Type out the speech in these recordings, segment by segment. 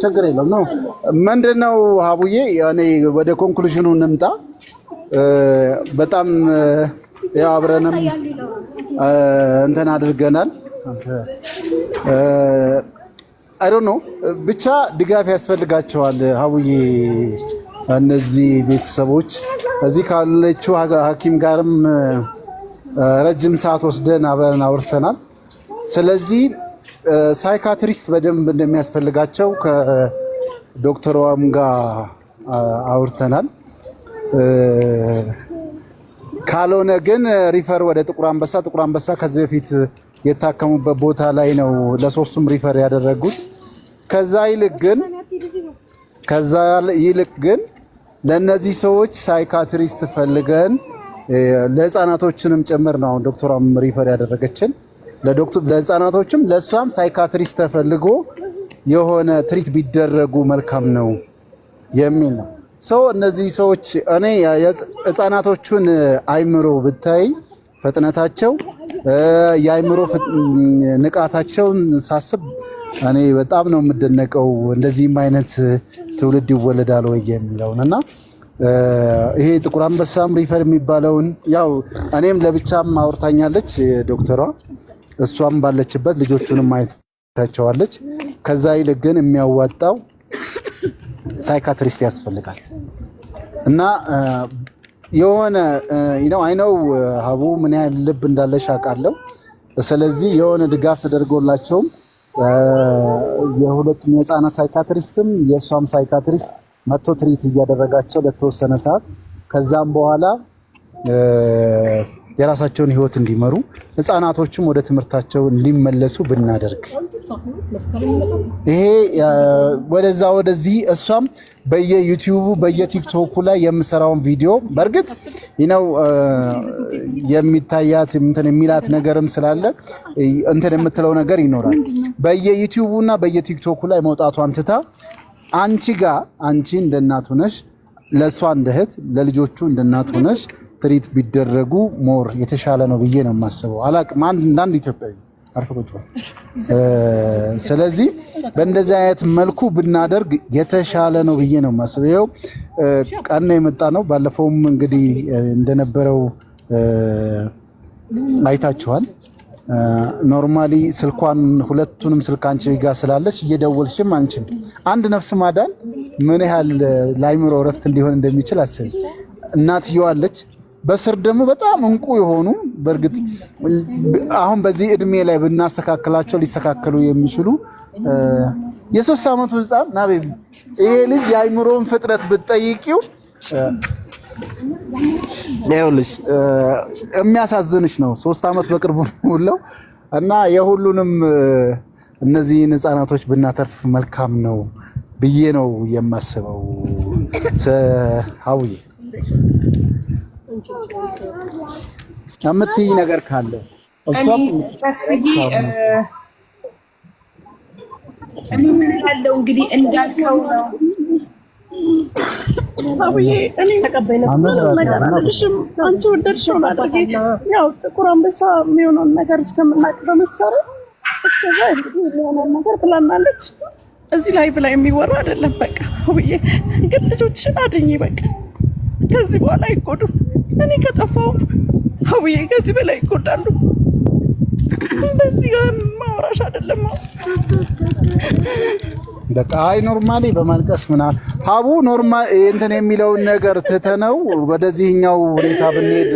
ችግር የለም ነው ምንድነው ሀቡዬ እኔ ወደ ኮንክሉዥኑ እንምጣ በጣም ያው አብረንም እንትን አድርገናል I don't know ብቻ ድጋፍ ያስፈልጋቸዋል ሀቡዬ እነዚህ ቤተሰቦች እዚህ ካለችው ሐኪም ጋርም ረጅም ሰዓት ወስደን አብረን አውርተናል ስለዚህ ሳይካትሪስት በደንብ እንደሚያስፈልጋቸው ከዶክተሯም ጋር አውርተናል ካልሆነ ግን ሪፈር ወደ ጥቁር አንበሳ ከዚህ በፊት የታከሙበት ቦታ ላይ ነው ለሶስቱም ሪፈር ያደረጉት ከዛ ይልቅ ግን ለነዚህ ሰዎች ሳይካትሪስት ፈልገን ለህፃናቶችንም ጭምር ነው ዶክተሯም ሪፈር ያደረገችን ለህፃናቶችም ለሷም ሳይካትሪስት ተፈልጎ የሆነ ትሪት ቢደረጉ መልካም ነው የሚል ነው እነዚህ ሰዎች እኔ ህፃናቶቹን አይምሮ ብታይ ፈጥነታቸው የአይምሮ ንቃታቸውን ሳስብ እኔ በጣም ነው የምደነቀው እንደዚህም አይነት ትውልድ ይወለዳል ወይ የሚለውና ይሄ ጥቁር አንበሳም ሪፈር የሚባለውን ያው እኔም ለብቻም አውርታኛለች ዶክተሯ እሷም ባለችበት ልጆቹንም አይታቸዋለች ከዛ ይልቅ ግን የሚያዋጣው ሳይካትሪስት ያስፈልጋል እና የሆነ አይ ነው ሀቡ ምን ያህል ልብ እንዳለሽ አውቃለሁ ስለዚህ የሆነ ድጋፍ ተደርጎላቸው የሁለቱም የህፃናት ሳይካትሪስትም የሷም ሳይካትሪስት መጥቶ ትሪት እያደረጋቸው ለተወሰነ ሰዓት ከዛም በኋላ የራሳቸውን ህይወት እንዲመሩ ህፃናቶችም ወደ ትምህርታቸው እንዲመለሱ ብናደርግ ይሄ ወደዚህ እሷም በየዩቲዩቡ በየቲክቶኩ ላይ የምሰራውን ቪዲዮ በርግጥ የሚታያት እንትን የሚላት ነገርም ስላለ እንትን የምትለው ነገር ይኖራል በየዩቲዩቡና በየቲክቶኩ ላይ መውጣቷን ትታ አንቺ እንደናቱ ነሽ ለሷ እንደህት ለልጆቹ እንደናቱ ነሽ ትሪት ቢደረጉ ሞር የተሻለ ነው ብዬ ነው የማስበው አላቅም አንድ ኢትዮጵያዊ አርፈቆጥቷል ስለዚህ በእንደዚህ አይነት መልኩ ብናደርግ የተሻለ ነው ብዬ ነው የማስበው ቀን የመጣ ነው ባለፈውም እንግዲህ እንደነበረው አይታችኋል ኖርማሊ ስልኳን ሁለቱንም ስልክ አንቺ ጋር ስላለች እየደወልሽም አንቺም አንድ ነፍስ ማዳን ምን ያህል ላይምሮ ረፍት ሊሆን እንደሚችል አስብ እናትየው አለች በስር ደግሞ በጣም እንቁ የሆኑ በርግጥ አሁን በዚህ እድሜ ላይ ብናስተካክላቸው ሊስተካከሉ የሚችሉ የ3 አመቱ ህፃን ናቤቢ ይሄ ልጅ የአይምሮን ፍጥረት ብትጠይቂው ያውልሽ የሚያሳዝንሽ ነው 3 አመት በቅርቡ ነው እና የሁሉንም እነዚህን ህፃናቶች ብናተርፍ መልካም ነው ብዬ ነው የማስበው ሀውዬ አመትይ ነገር ካለ እሷም እኔ ምን ያለው እንግዲህ እንዳልከው ነው አብዬ እኔ ተቀበይነሽ ነገርሽም አንቺ ወደድሽው ማለት ያው ጥቁር አንበሳ የሚሆነውን ነገር እስከምናቅ በመሰረ እስከዛ እንግዲህ የሚሆነውን ነገር ብላናለች እዚህ ላይ ብላ የሚወራ አይደለም በቃ አብዬ ግን ልጆችሽን አድኚ በቃ ከዚህ በኋላ ይጎዱ እኔ ከጠፋው አብዬ ከዚህ በላይ ይጎዳሉ በዚህ ማውራሽ አይደለም በቃ አይ ኖርማሊ በማልቀስ ምናምን ሀቡ ኖርማል እንትን የሚለውን ነገር ትተነው ወደዚህኛው ሁኔታ ብንሄድ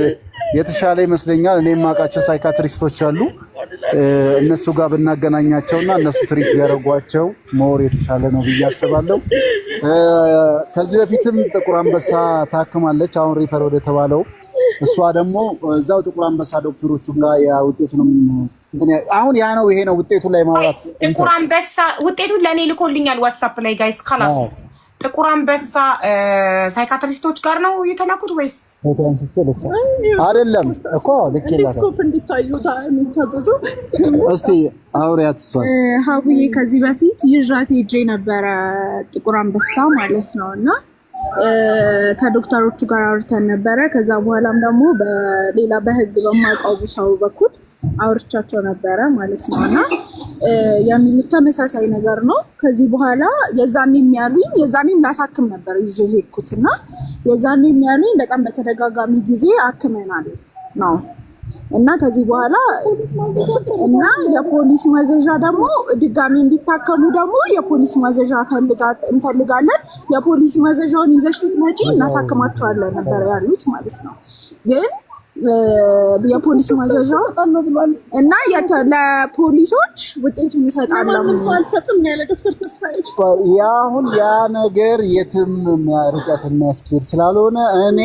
የተሻለ ይመስለኛል እኔ ማቃቸው ሳይካትሪስቶች አሉ እነሱ ጋር ብናገናኛቸውና እነሱ ትሪት ያደርጓቸው ሞር የተሻለ ነው ብዬ አስባለሁ ከዚህ በፊትም ጥቁር አንበሳ ታክማለች አሁን ሪፈር ወደ ተባለው እሷ ደግሞ እዛው ጥቁር አንበሳ ዶክተሮቹ ጋር ያውጤቱንም አሁን ያ ነው ይሄ ነው ውጤቱ ላይ ማውራት ጥቁር አንበሳ ውጤቱን ለኔ ልኮልኛል ዋትስአፕ ላይ ጋይስ ካላስ ጥቁር አንበሳ ሳይካትሪስቶች ጋር ነው የተላኩት ወይስ አይደለም እኮ ልኬላታ ስኮፕ እንዲታዩ ታምታዘዙ እስቲ አውሪያት እሷ ሀቡዬ ከዚህ በፊት ይዣት ሄጄ ነበረ ጥቁር አንበሳ ማለት ነውና ከዶክተሮቹ ጋር አውርተን ነበረ ከዛ በኋላም ደግሞ በሌላ በህግ በማውቀው ሰው በኩል አውርቻቸው ነበረ ማለት ነውና የሚሉት ተመሳሳይ ነገር ነው። ከዚህ በኋላ የዛኔም ያሉኝ የዛኔም ላሳክም ነበር ይዤ ሄድኩትና የዛኔም ያሉኝ በጣም በተደጋጋሚ ጊዜ አክመናል ነው እና ከዚህ በኋላ እና የፖሊስ ማዘዣ ደግሞ ድጋሚ እንዲታከሙ ደግሞ የፖሊስ ማዘዣ እንፈልጋለን። የፖሊስ ማዘዣውን ይዘሽ ስትመጪ እናሳክማቸዋለን ነበር ያሉት ማለት ነው። ግን የፖሊስ ማዘዣ እና ለፖሊሶች ውጤቱን እንሰጣለን አልሰጥም ያለ ዶክተር ተስፋዬ ያሁን ያ ነገር የትም ርቀት የሚያስኬድ ስላልሆነ እኔ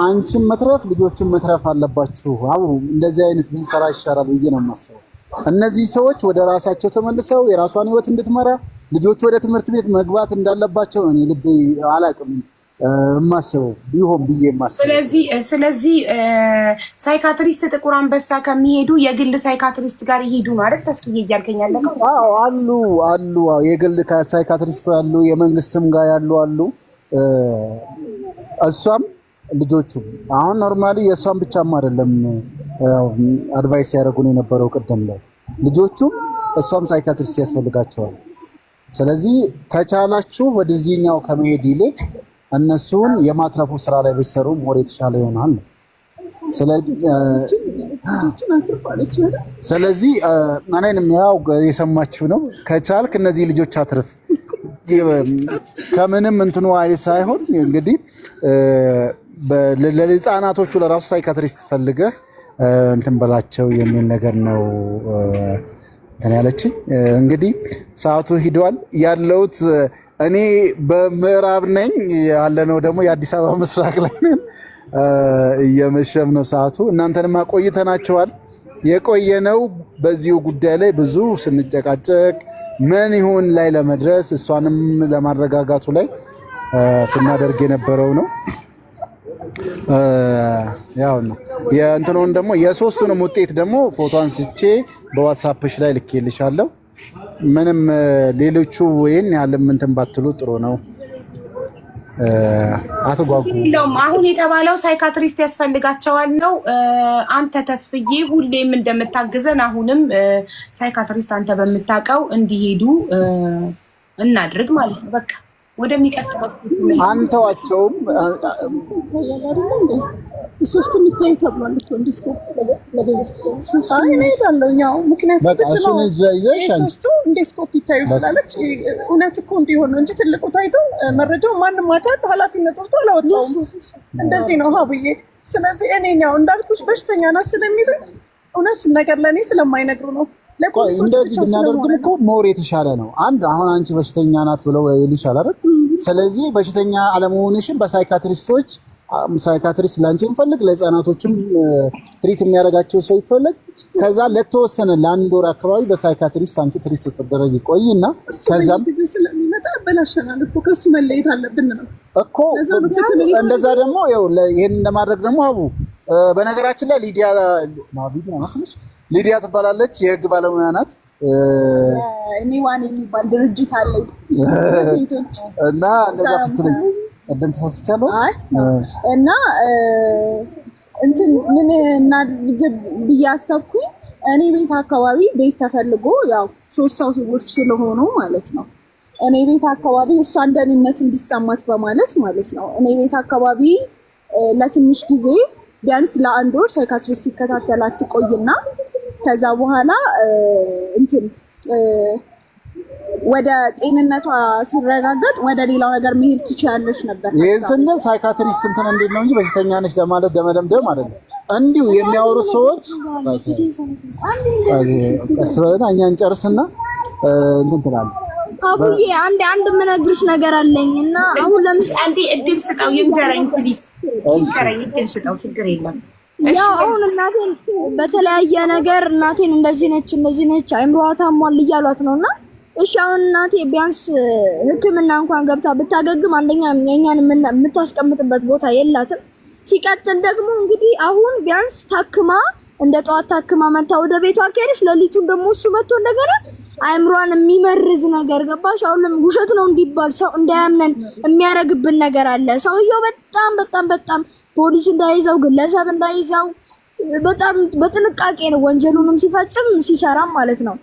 አንቺን መትረፍ ልጆችን መትረፍ አለባችሁ። አብሩ እንደዚህ አይነት ብንሰራ ይሻላል ብዬ ነው የማስበው። እነዚህ ሰዎች ወደ ራሳቸው ተመልሰው የራሷን ህይወት እንድትመራ ልጆች ወደ ትምህርት ቤት መግባት እንዳለባቸው እኔ ልቤ አላቅም ማስበው ቢሆን ብዬ ማስበው። ስለዚህ ሳይካትሪስት ጥቁር አንበሳ ከሚሄዱ የግል ሳይካትሪስት ጋር ይሄዱ ነው አይደል? ተስፋዬ እያልከኝ ያለከው? አዎ አሉ የግል ሳይካትሪስት ያሉ የመንግስትም ጋር ያሉ አሉ። እሷም ልጆቹ አሁን ኖርማሊ የእሷም ብቻም አይደለም አድቫይስ ያደረጉን የነበረው ቅድም ላይ ልጆቹም እሷም ሳይካትሪስት ያስፈልጋቸዋል። ስለዚህ ከቻላችሁ ወደዚህኛው ከመሄድ ይልቅ እነሱን የማትረፉ ስራ ላይ ቢሰሩ ሞር የተሻለ ይሆናል። ስለዚህ እኔንም ያው የሰማችሁ ነው። ከቻልክ እነዚህ ልጆች አትርፍ። ከምንም እንትኑ አይደል ሳይሆን እንግዲህ ለህፃናቶቹ ለራሱ ሳይካትሪስት ፈልገህ እንትን በላቸው የሚል ነገር ነው እንትን ያለችኝ። እንግዲህ ሰዓቱ ሂዷል። ያለውት እኔ በምዕራብ ነኝ ያለነው ደግሞ የአዲስ አበባ ምስራቅ ላይ ነን። እየመሸም ነው ሰዓቱ። እናንተንም አቆይተናቸዋል። የቆየነው በዚሁ ጉዳይ ላይ ብዙ ስንጨቃጨቅ ምን ይሁን ላይ ለመድረስ እሷንም ለማረጋጋቱ ላይ ስናደርግ የነበረው ነው። ያው ነው የእንትኑን ደግሞ የሶስቱንም ውጤት ደግሞ ፎቶ አንስቼ በዋትስአፕሽ ላይ ልኬልሻለሁ። ምንም ሌሎቹ ወይን ያለም እንትን ባትሉ ጥሩ ነው። አትጓጉ። አሁን የተባለው ሳይካትሪስት ያስፈልጋቸዋል ነው። አንተ ተስፍዬ ሁሌም እንደምታግዘን አሁንም ሳይካትሪስት አንተ በምታውቀው እንዲሄዱ እናድርግ ማለት ነው። በቃ ወደሚቀጥለው አንተዋቸውም ሶስት የሚታዩ ተብሏል እኮ እንዲስኮፕ እንዲስኮፕ ይታዩ ስላለች እውነት እኮ እንዲሆን ነው እንጂ ትልቁ ታይቶ መረጃው ማንም አካል ኃላፊነት ወስዶ አላወጣውም። እንደዚህ ነው ሀብዬ። ስለዚህ እኔ ያው እንዳልኩሽ በሽተኛ ናት ስለሚል እውነቱን ነገር ለእኔ ስለማይነግሩ ነው። እንደዚህ ብናደርግም እኮ ሞር የተሻለ ነው። አንድ አሁን አንቺ በሽተኛ ናት ብለው ይልሻል አይደል? ስለዚህ በሽተኛ አለመሆንሽን በሳይካትሪስቶች ሳይካትሪስት ላንቺ እንፈልግ፣ ለህፃናቶችም ትሪት የሚያደርጋቸው ሰው ይፈልግ። ከዛ ለተወሰነ ለአንድ ወር አካባቢ በሳይካትሪስት አንቺ ትሪት ስትደረግ ይቆይና ከዛም ስለሚመጣ በላሸናል እኮ ከሱ መለየት አለብን ነው እኮ። እንደዛ ደግሞ ይሄን እንደማድረግ ደግሞ አቡ በነገራችን ላይ ሊዲያ ትባላለች። የህግ ባለሙያ ናት። ኒዋን የሚባል ድርጅት አለኝ እና እንደዛ ስትለኝ ቀደም ተሳስቻለሁ እና እንትን ምን እናድርግ ብዬ አሰብኩኝ። እኔ ቤት አካባቢ ቤት ተፈልጎ ያው 3 ሰዎች ስለሆኑ ማለት ነው እኔ ቤት አካባቢ እሷን ደህንነት እንዲሰማት በማለት ማለት ነው እኔ ቤት አካባቢ ለትንሽ ጊዜ ቢያንስ ለአንድ ወር ሳይካትሪስት ሲከታተላት ትቆይና ከዛ በኋላ እንትን ወደ ጤንነቷ ሲረጋገጥ ወደ ሌላው ነገር መሄድ ትችያለሽ ነበር። ይሄን ስንል ሳይካትሪስት እንትን እንዴት ነው እንጂ በሽተኛ ነሽ ለማለት ደመደምደም አይደለም። እንዲሁ የሚያወሩ ሰዎች አስበና እኛን ጨርስና እንትን ትላለህ። አቡዬ አንድ የምነግርሽ ነገር አለኝና አሁን ለምሳሌ እድል ስጠው ይንገረኝ ፕሊዝ። ይንገረኝ እድል ስጠው ችግር የለም። ያው አሁን እናቴን በተለያየ ነገር እናቴን እንደዚህ ነች አይምሮዋ ታሟል እያሏት ነውና እሺ አሁን እናቴ ቢያንስ ሕክምና እንኳን ገብታ ብታገግም አንደኛ የኛን የምታስቀምጥበት ቦታ የላትም። ሲቀጥል ደግሞ እንግዲህ አሁን ቢያንስ ታክማ እንደ ጠዋት ታክማ መታ ወደ ቤቷ ከሄደች ለሊቱን ደግሞ እሱ መጥቶ እንደገና አይምሯን የሚመርዝ ነገር ገባሽ? አሁን ውሸት ነው እንዲባል ሰው እንዳያምነን የሚያረግብን ነገር አለ። ሰውየው በጣም ፖሊስ እንዳይዘው ግለሰብ እንዳይዘው በጣም በጥንቃቄ ነው ወንጀሉንም ሲፈጽም ሲሰራም ማለት ነው።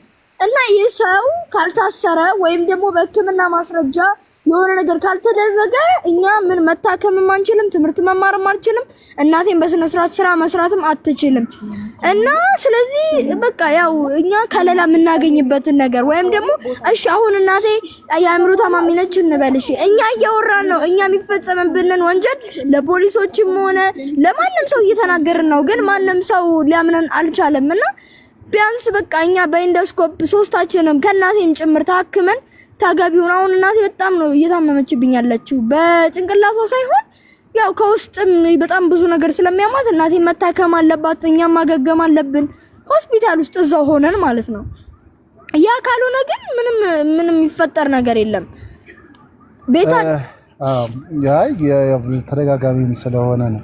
እና ይህ ሰው ካልታሰረ ወይም ደግሞ በሕክምና ማስረጃ የሆነ ነገር ካልተደረገ እኛ ምን መታከምም አንችልም፣ ትምህርት መማርም አንችልም፣ እናቴን በስነ ስርዓት ስራ መስራትም አትችልም። እና ስለዚህ በቃ ያው እኛ ከለላ የምናገኝበትን ነገር ወይም ደግሞ እሺ አሁን እናቴ የአእምሮ ታማሚ ነች እንበልሽ፣ እኛ እያወራን ነው። እኛ የሚፈጸምብንን ወንጀል ለፖሊሶችም ሆነ ለማንም ሰው እየተናገርን ነው፣ ግን ማንም ሰው ሊያምነን አልቻለም። እና ቢያንስ በቃ እኛ በኢንዶስኮፕ ሶስታችንም ከእናቴም ጭምር ታክመን ታጋቢውን አሁን እናቴ በጣም ነው እየታመመችብኝ ያለችው በጭንቅላቷ ሳይሆን ያው ከውስጥም በጣም ብዙ ነገር ስለሚያማት እናቴ መታከም አለባት፣ እኛም ማገገም አለብን ሆስፒታል ውስጥ እዛው ሆነን ማለት ነው። ያ ካልሆነ ግን ምንም ይፈጠር ነገር የለም። ቤታ ተደጋጋሚም ስለሆነ ነው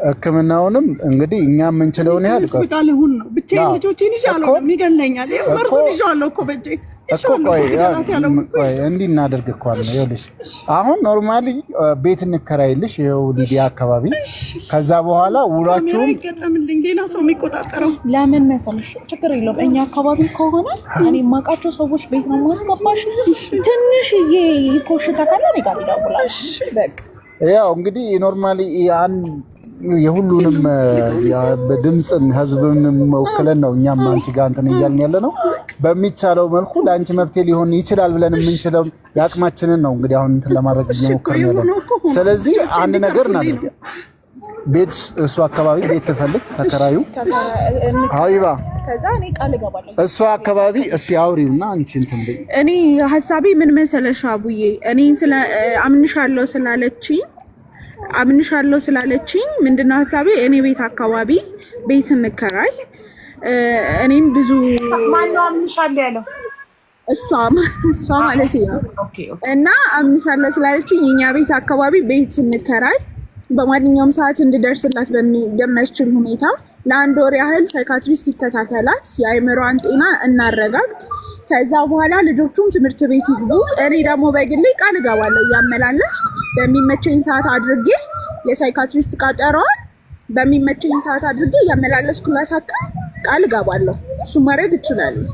ሕክምናውንም እንግዲህ እኛ የምንችለውን ያህል ሆስፒታል ሁን ነው ብቻዬን ልጆቼን ይዣለሁ የሚገለኛል ወርሱን ይዣለሁ እኮ በእጄ እኮ ቆይ እንዲህ እናደርግ እኮ አለ። ይኸውልሽ አሁን ኖርማሊ ቤት እንከራይልሽ ይኸው ሊዲያ አካባቢ። ከዛ በኋላ ውሏችሁም ይገጠምልኝ ሌላ ሰው የሚቆጣጠረው ለምን መሰለሽ ችግር የለውም። እኛ አካባቢ ከሆነ እኔ የማውቃቸው ሰዎች ቤት ነው ማስገባሽ። ትንሽዬ ኮሽታ ካለ እኔ ጋር ይደውላል። በቃ ያው እንግዲህ ኖርማሊ የሁሉንም በድምጽን ህዝብንም ወክለን ነው እኛም አንቺ ጋር እንትን እያልን ያለ ነው። በሚቻለው መልኩ ለአንቺ መብቴ ሊሆን ይችላል ብለን የምንችለው ያቅማችንን ነው እንግዲህ አሁን እንትን ለማድረግ እየሞከርን ያለ ነው። ስለዚህ አንድ ነገር እናድርግ። ቤት እሱ አካባቢ ቤት ትፈልግ ተከራዩ ሀቢባ ከዛ እኔ ቃል እገባለሁ እሱ አካባቢ እስቲ አውሪውና አንቺ እንትን በይ። እኔ ሐሳቤ ምን መሰለሽ አቡዬ እኔን ስለ አምንሻለሁ ስላለችኝ ምንድነው ሐሳቤ እኔ ቤት አካባቢ ቤት እንከራይ። እኔም ብዙ ማነው አምንሻለሁ ያለው? እሷ ማለት ነው። እና አምንሻለሁ ስላለችኝ እኛ ቤት አካባቢ ቤት እንከራይ። በማንኛውም ሰዓት እንድደርስላት በሚያስችል ሁኔታ ለአንድ ወር ያህል ሳይካትሪስት ይከታተላት፣ የአእምሮዋን ጤና እናረጋግጥ። ከዛ በኋላ ልጆቹም ትምህርት ቤት ይግቡ። እኔ ደግሞ በግሌ ቃል እገባለሁ እያመላለስኩ በሚመቸኝ ሰዓት አድርጌ የሳይካትሪስት ቃጠሯን በሚመቸኝ ሰዓት አድርጌ እያመላለስኩ ላሳክም ቃል እገባለሁ። እሱ ማድረግ እችላለሁ።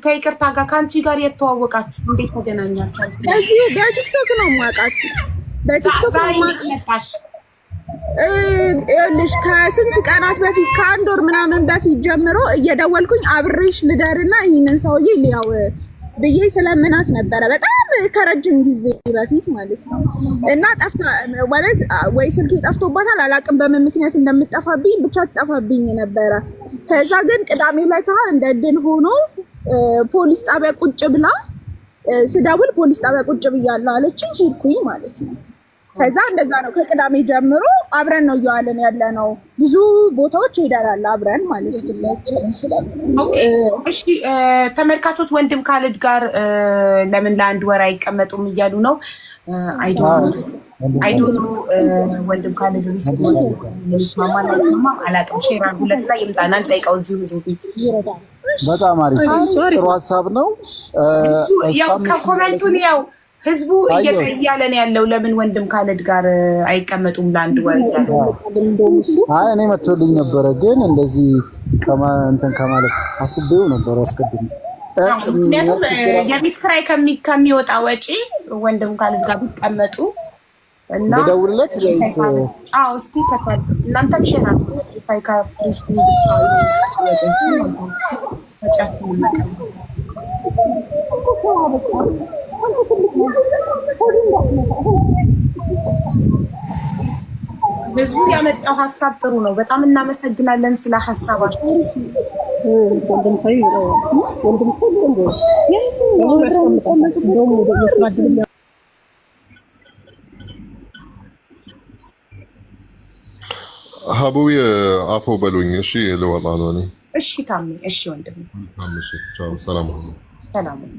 ከይቅርታ ጋር ከአንቺ ጋር የተዋወቃችሁ እንዴት ተገናኛችሁ? እዚሁ በቲክቶክ ነው የማውቃት። በቲክቶክ ነው የማውቃት። ይኸውልሽ ከስንት ቀናት በፊት ከአንድ ወር ምናምን በፊት ጀምሮ እየደወልኩኝ አብሬሽ ልደርና ይህንን ሰውዬ ሊያው ብዬ ስለምናት ነበረ። በጣም ከረጅም ጊዜ በፊት ማለት ነው። እና ጠፍታ ማለት ወይ ስልኬ ጠፍቶባታል አላውቅም፣ በምን ምክንያት እንደምጠፋብኝ ብቻ ትጠፋብኝ ነበረ። ከዛ ግን ቅዳሜ ላይ እንደ እድል ሆኖ ፖሊስ ጣቢያ ቁጭ ብላ ስደውል ፖሊስ ጣቢያ ቁጭ ብያለሁ አለችኝ። ሄድኩኝ ማለት ነው። ከዛ እንደዛ ነው። ከቅዳሜ ጀምሮ አብረን ነው እየዋለን ያለ ነው። ብዙ ቦታዎች ሄደናል አብረን ማለት ነው። እሺ ተመልካቾች ወንድም ካልድ ጋር ለምን ለአንድ ወር አይቀመጡም እያሉ ነው። አይዶኑ ወንድም ካልድ ሪስማማ አላውቅም። ሼር አድርጉለት ላይ ይምጣናል ጠይቀው እዚሁ ህዝቡ ፊት። በጣም አሪፍ ጥሩ ሀሳብ ነው። ያው ከኮሜንቱን ያው ህዝቡ እያለን ያለው ለምን ወንድም ካልድ ጋር አይቀመጡም ለአንድ ወር እያለ። አይ እኔ መጥቶልኝ ነበረ ግን እንደዚህ እንትን ከማለት አስቤው ነበር አስቀድሜ። ምክንያቱም የቤት ኪራይ ከሚወጣ ወጪ ወንድም ካልድ ጋር ቢቀመጡ እና ደውልለት ለይስ እስቲ ከተል እናንተም ሼር አድርጉ። ሳይካትሪስት ህዝቡ ያመጣው ሀሳብ ጥሩ ነው። በጣም እናመሰግናለን ስለ ሀሳባችሁ። ሀቡዬ አፎ በሉኝ። እሺ ልወጣ ነው እኔ። እሺ ታሜ። እሺ ወንድም ሰላም ሁኑ። ሰላም ሁኑ።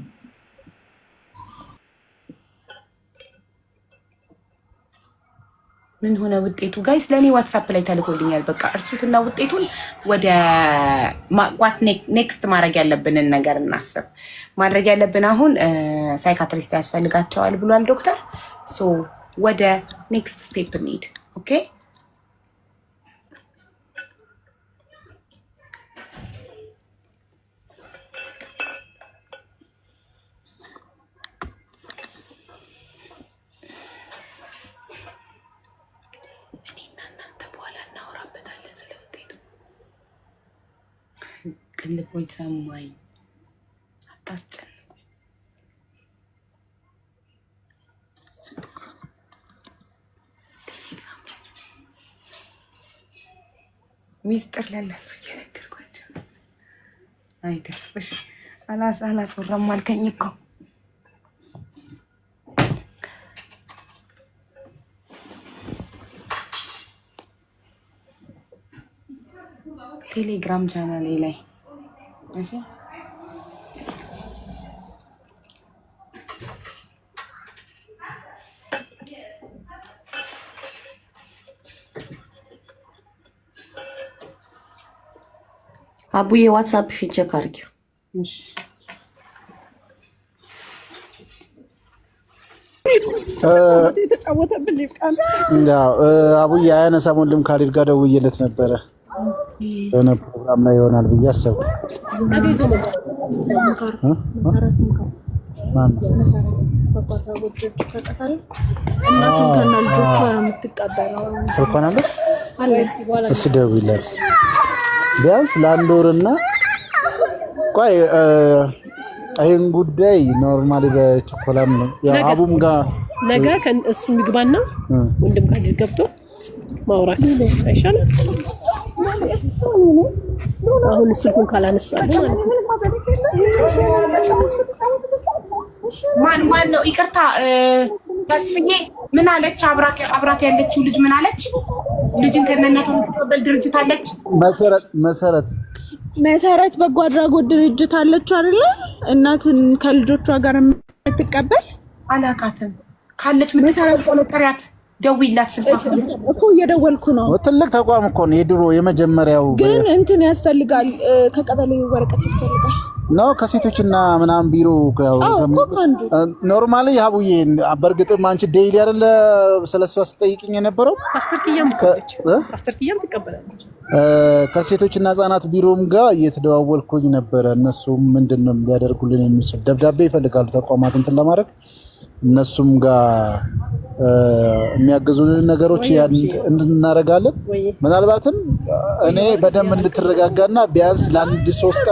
ምን ሆነ ውጤቱ? ጋይስ ለእኔ ዋትሳፕ ላይ ተልኮልኛል። በቃ እርሱትና ውጤቱን ወደ ማቋት ኔክስት ማድረግ ያለብንን ነገር እናስብ። ማድረግ ያለብን አሁን ሳይካትሪስት ያስፈልጋቸዋል ብሏል ዶክተር። ሶ ወደ ኔክስት ስቴፕ እንሂድ። ኦኬ ግን ልቦኝ ሰማኝ። አታስጨንቁ። ሚስጥር ለነሱ እየነገርኳቸው። አይ ተስፍሽ አላስወራም አልከኝ እኮ። ቴሌግራም ቻናሌ ላይ እሺ። አቡዬ ዋትስአፕሽን ቼክ አድርጊው። የተጫወተብን ይብቃል። አቡዬ አያነሳም። ወንድም ካሊድ ጋር ደውዬለት ነበረ የሆነ ፕሮግራም ላይ ይሆናል ብዬ አሰብኩ። እናቱን ከነ ልጆቿ ነው የምትቀበለው። ስልኳን አለ እሺ፣ ደውይለት ቢያንስ ለአንድ ወርና ቆይ። ይሄን ጉዳይ ኖርማሊ በችኮላም ነው አቡም ጋር ነገ እሱ ምግባና ወንድም ካሊድ ገብቶ ማውራት አይሻልም? አሁን ስልኩን ካላነሳለሁ ማለት ነው። ማን ነው? ይቅርታ ተስፍዬ ምን አለች? አብራት ያለችው ልጅ ምን አለች? ልጅን ከነነቱ ተቀበል ድርጅት አለች። መሰረት በጎ አድራጎት ድርጅት አለች አይደለ? እናትን ከልጆቿ ጋር የምትቀበል አላቃትም። ካለች መሰረት ጥሪያት፣ ደውይላት። ስልኳ እኮ እየደወልኩ ነው። ትልቅ ተቋም እኮ ነው የድሮ የመጀመሪያው። ግን እንትን ያስፈልጋል፣ ከቀበሌ ወረቀት ያስፈልጋል ነው ከሴቶችና ምናምን ቢሮ ኖርማሊ ሀቡዬ። በእርግጥም አንቺ ዴይሊ አይደለ ስለሷ ስጠይቅኝ የነበረው አስተርኪያም ትቀበላለች። ከሴቶችና ህጻናት ቢሮም ጋር እየተደዋወልኩኝ ነበረ። እነሱም ምንድነው ሊያደርጉልን የሚችል ደብዳቤ ይፈልጋሉ ተቋማት እንትን ለማድረግ እነሱም ጋር የሚያገዙልን ነገሮች እንድናረጋለን። ምናልባትም እኔ በደንብ እንድትረጋጋና ቢያንስ ለአንድ 3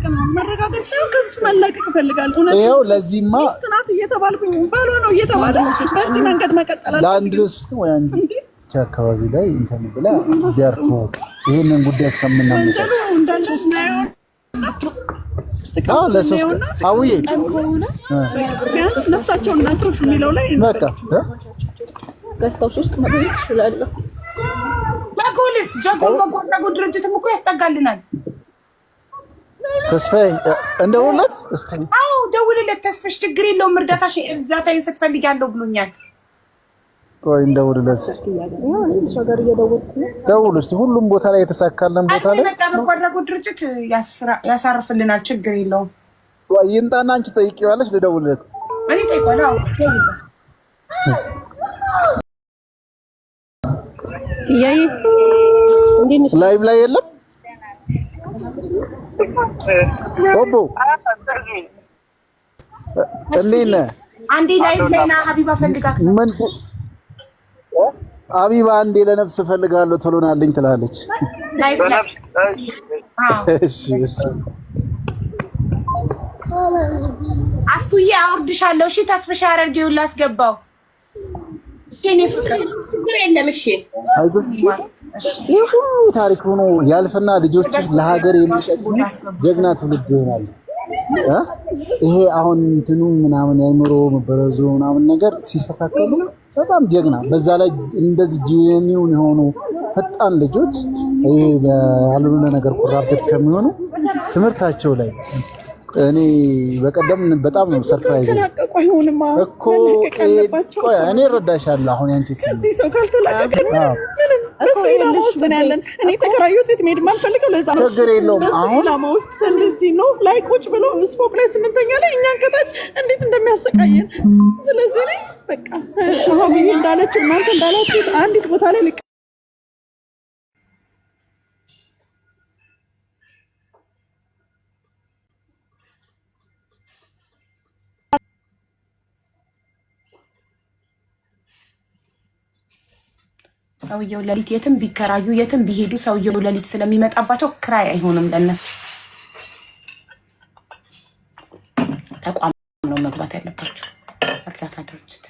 ቀን መረጋጋት ሳይሆን ከሱ መላቀቅ እፈልጋለሁ። ይኸው ለዚህማ ሚስትናት እየተባልኩኝ ባሏ ነው እየተባለ በዚህ መንገድ መቀጠል ለአንድ 3 ቀን ወይ አንድ አካባቢ ላይ እንትን ብላ ቢያርፉ ይሄንን ጉዳይ እስከምናመጣ እንዳልሶስ ነው ለሶስት አውዬ ቢያንስ ነፍሳቸውን እናትርፍ የሚለው ላይ በቃ ገዝተው 3 መቆየት ይችላል። በጎልስ ጀጎል በጎ አድራጎት ድርጅትም እኮ ያስጠጋልናል። ተስፋዬ እንደውለት እስቲ አዎ ደውልለት። ተስፋሽ ችግር የለውም እርዳታዬን ስትፈልጊያለሁ ብሎኛል። ቆይ እንደውለት እሷ ጋር እየደወልኩ ደውል እስቲ ሁሉም ቦታ ላይ የተሳካለን ቦታ ላይ በጎ አድራጎት ድርጅት ያሳርፍልናል። ችግር የለውም። ወይ ይንጣና አንቺ ጠይቂዋለሽ። ልደውልለት እኔ ጠይቋለሁ። ላይቭ ላይ የለም ኦቦ እንዴት ነህ? አንዴ ላይቭ ላይ ና ሀቢባ ፈልጋክ ምን ሀቢባ አንዴ ለነፍስ ፈልጋለሁ ቶሎ ናልኝ ትላለች። ላይቭ ላይ እሺ እሺ አስቱዬ አውርድሻለሁ። እሺ ተስፍሽ ያረርጌው ላስገባው። እሺ እኔ ፍቅር ችግር የለም። እሺ ይህ ሁሉ ታሪክ ሆኖ ያልፍና ልጆች ለሀገር የሚጠቅሙ ጀግና ትውልድ ይሆናል። ይሄ አሁን እንትኑ ምናምን ያይምሮ መበረዙ ምናምን ነገር ሲስተካከሉ በጣም ጀግና፣ በዛ ላይ እንደዚህ ጄኒውን የሆኑ ፈጣን ልጆች ይሄ ያልሆነ ነገር ኩራፕትድ ከሚሆኑ ትምህርታቸው ላይ እኔ በቀደም በጣም ነው ሰርፕራይዝ እኮ ቆይ እኔ እረዳሻለሁ። አሁን ያንቺ ከዚህ ሰው ካልተላቀቀ ምንም እሱ ኢላማ ውስጥ ነው ያለን። እኔ ተከራዩት ቤት መሄድ ማልፈልገው ለዛ ነው። ችግር የለውም። አሁን ኢላማ ውስጥ እንደዚህ ነው ላይ ቁጭ ብሎ ፎቅ ላይ 8ኛ ላይ እኛን ከታች እንዴት እንደሚያሰቃየን። ስለዚህ በቃ ሀቢቢ እንዳለችው እናንተ እንዳላችሁት አንዲት ቦታ ላይ ሰውየው ለሊት የትም ቢከራዩ የትም ቢሄዱ ሰውየው ለሊት ስለሚመጣባቸው ክራይ አይሆንም ለነሱ። ተቋም ነው መግባት ያለባቸው እርዳታ ድርጅት።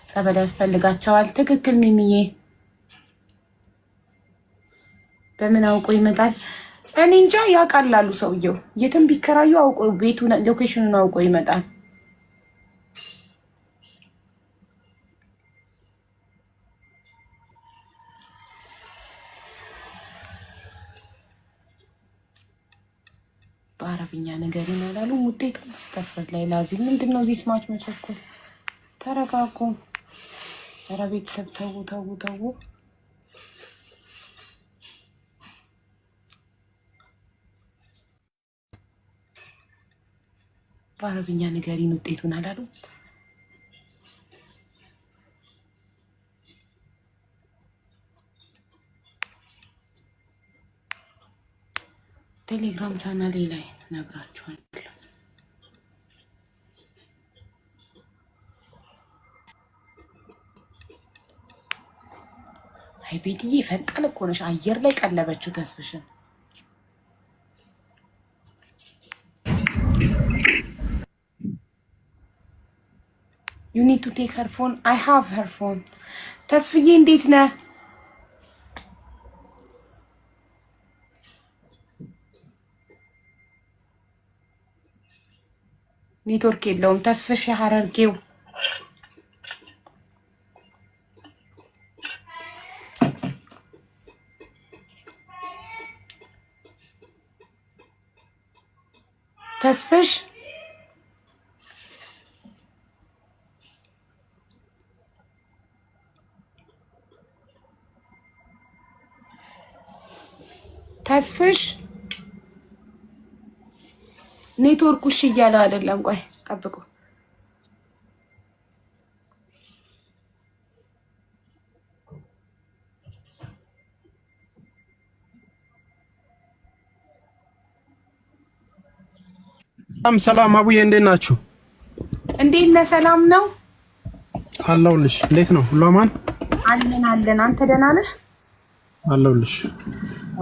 ጸበል ያስፈልጋቸዋል። ትክክል ሚሚዬ። በምን አውቆ ይመጣል? እኔ እንጃ። ያውቃላሉ ሰውየው የትም ቢከራዩ አውቆ ቤቱ ሎኬሽኑን አውቆ ይመጣል። በአረብኛ ነገር ይናላሉ። ውጤቱ ስተፍረድ ላይ ላዚም ምንድነው? እዚህ ስማች መቸኮል። ተረጋጉ። ኧረ ቤተሰብ ተው ተው ተው። በአረብኛ ንገሪን ውጤቱን አላሉ። ቴሌግራም ቻናሌ ላይ ነግራችኋል። አይ ቤትዬ ፈጣን እኮ ነሽ። አየር ላይ ቀለበችው ተስፍሽን። You need to take her phone. I have her phone. ተስፍዬ እንዴት ነህ? ኔትወርክ የለውም ተስፍሽ ሐረርጌው። ተስፍሽ ተስፍሽ ኔትወርኩ እሺ እያለ አይደለም። ቆይ ጠብቁ። ሰላም አቡዬ፣ እንዴት ናችሁ? እንዴት ነህ? ሰላም ነው አለሁልሽ። እንዴት ነው? ሁሉ አማን? አለን አለን። አንተ ደህና ነህ? አለሁልሽ።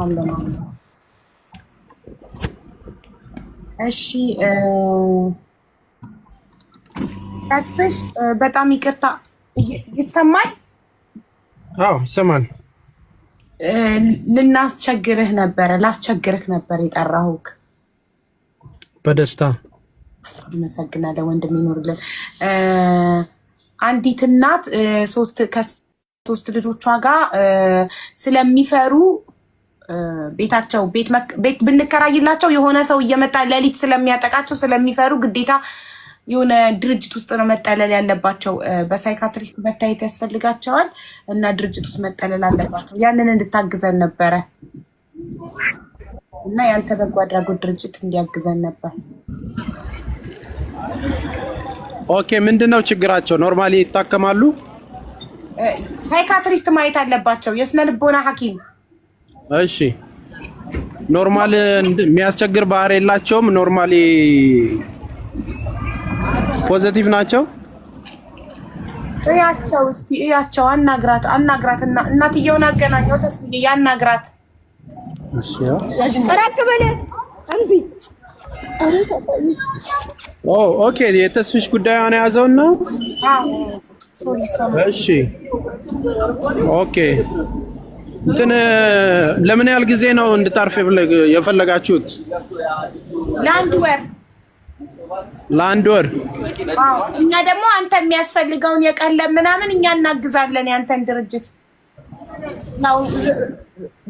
አለን አለን። እሺ ተስፍሽ በጣም ይቅርታ። ይሰማል? አዎ ይሰማል። ላስቸግርህ ነበር የጠራሁህ። በደስታ አመሰግናለሁ ወንድም ይኖርልን። አንዲት እናት ከሶስት ልጆቿ ጋር ስለሚፈሩ ቤታቸው ቤት ብንከራይላቸው የሆነ ሰው እየመጣ ሌሊት ስለሚያጠቃቸው ስለሚፈሩ ግዴታ የሆነ ድርጅት ውስጥ ነው መጠለል ያለባቸው። በሳይካትሪስት መታየት ያስፈልጋቸዋል እና ድርጅት ውስጥ መጠለል አለባቸው። ያንን እንድታግዘን ነበረ እና ያንተ በጎ አድራጎት ድርጅት እንዲያግዘን ነበር። ኦኬ። ምንድነው ችግራቸው? ኖርማሊ ይታከማሉ? ሳይካትሪስት ማየት አለባቸው፣ የስነ ልቦና ሐኪም። እሺ። ኖርማል የሚያስቸግር ባህሪ የላቸውም? ኖርማሊ ፖዚቲቭ ናቸው? እያቸው እስቲ እያቸው። አናግራት እና እናትየውን አገናኘው። ተስፋዬ ያናግራት። እሺ ራቅ በለ እንዴ። ኦኬ። የተስፍሽ ጉዳዩን የያዘውን ነው? አዎ ሶሪ። እሺ ኦኬ። እንትን ለምን ያህል ጊዜ ነው እንድታርፍ የፈለጋችሁት? ለአንድ ወር። እኛ ደግሞ አንተ የሚያስፈልገውን የቀለም ምናምን እኛ እናግዛለን። ያንተን ድርጅት ነው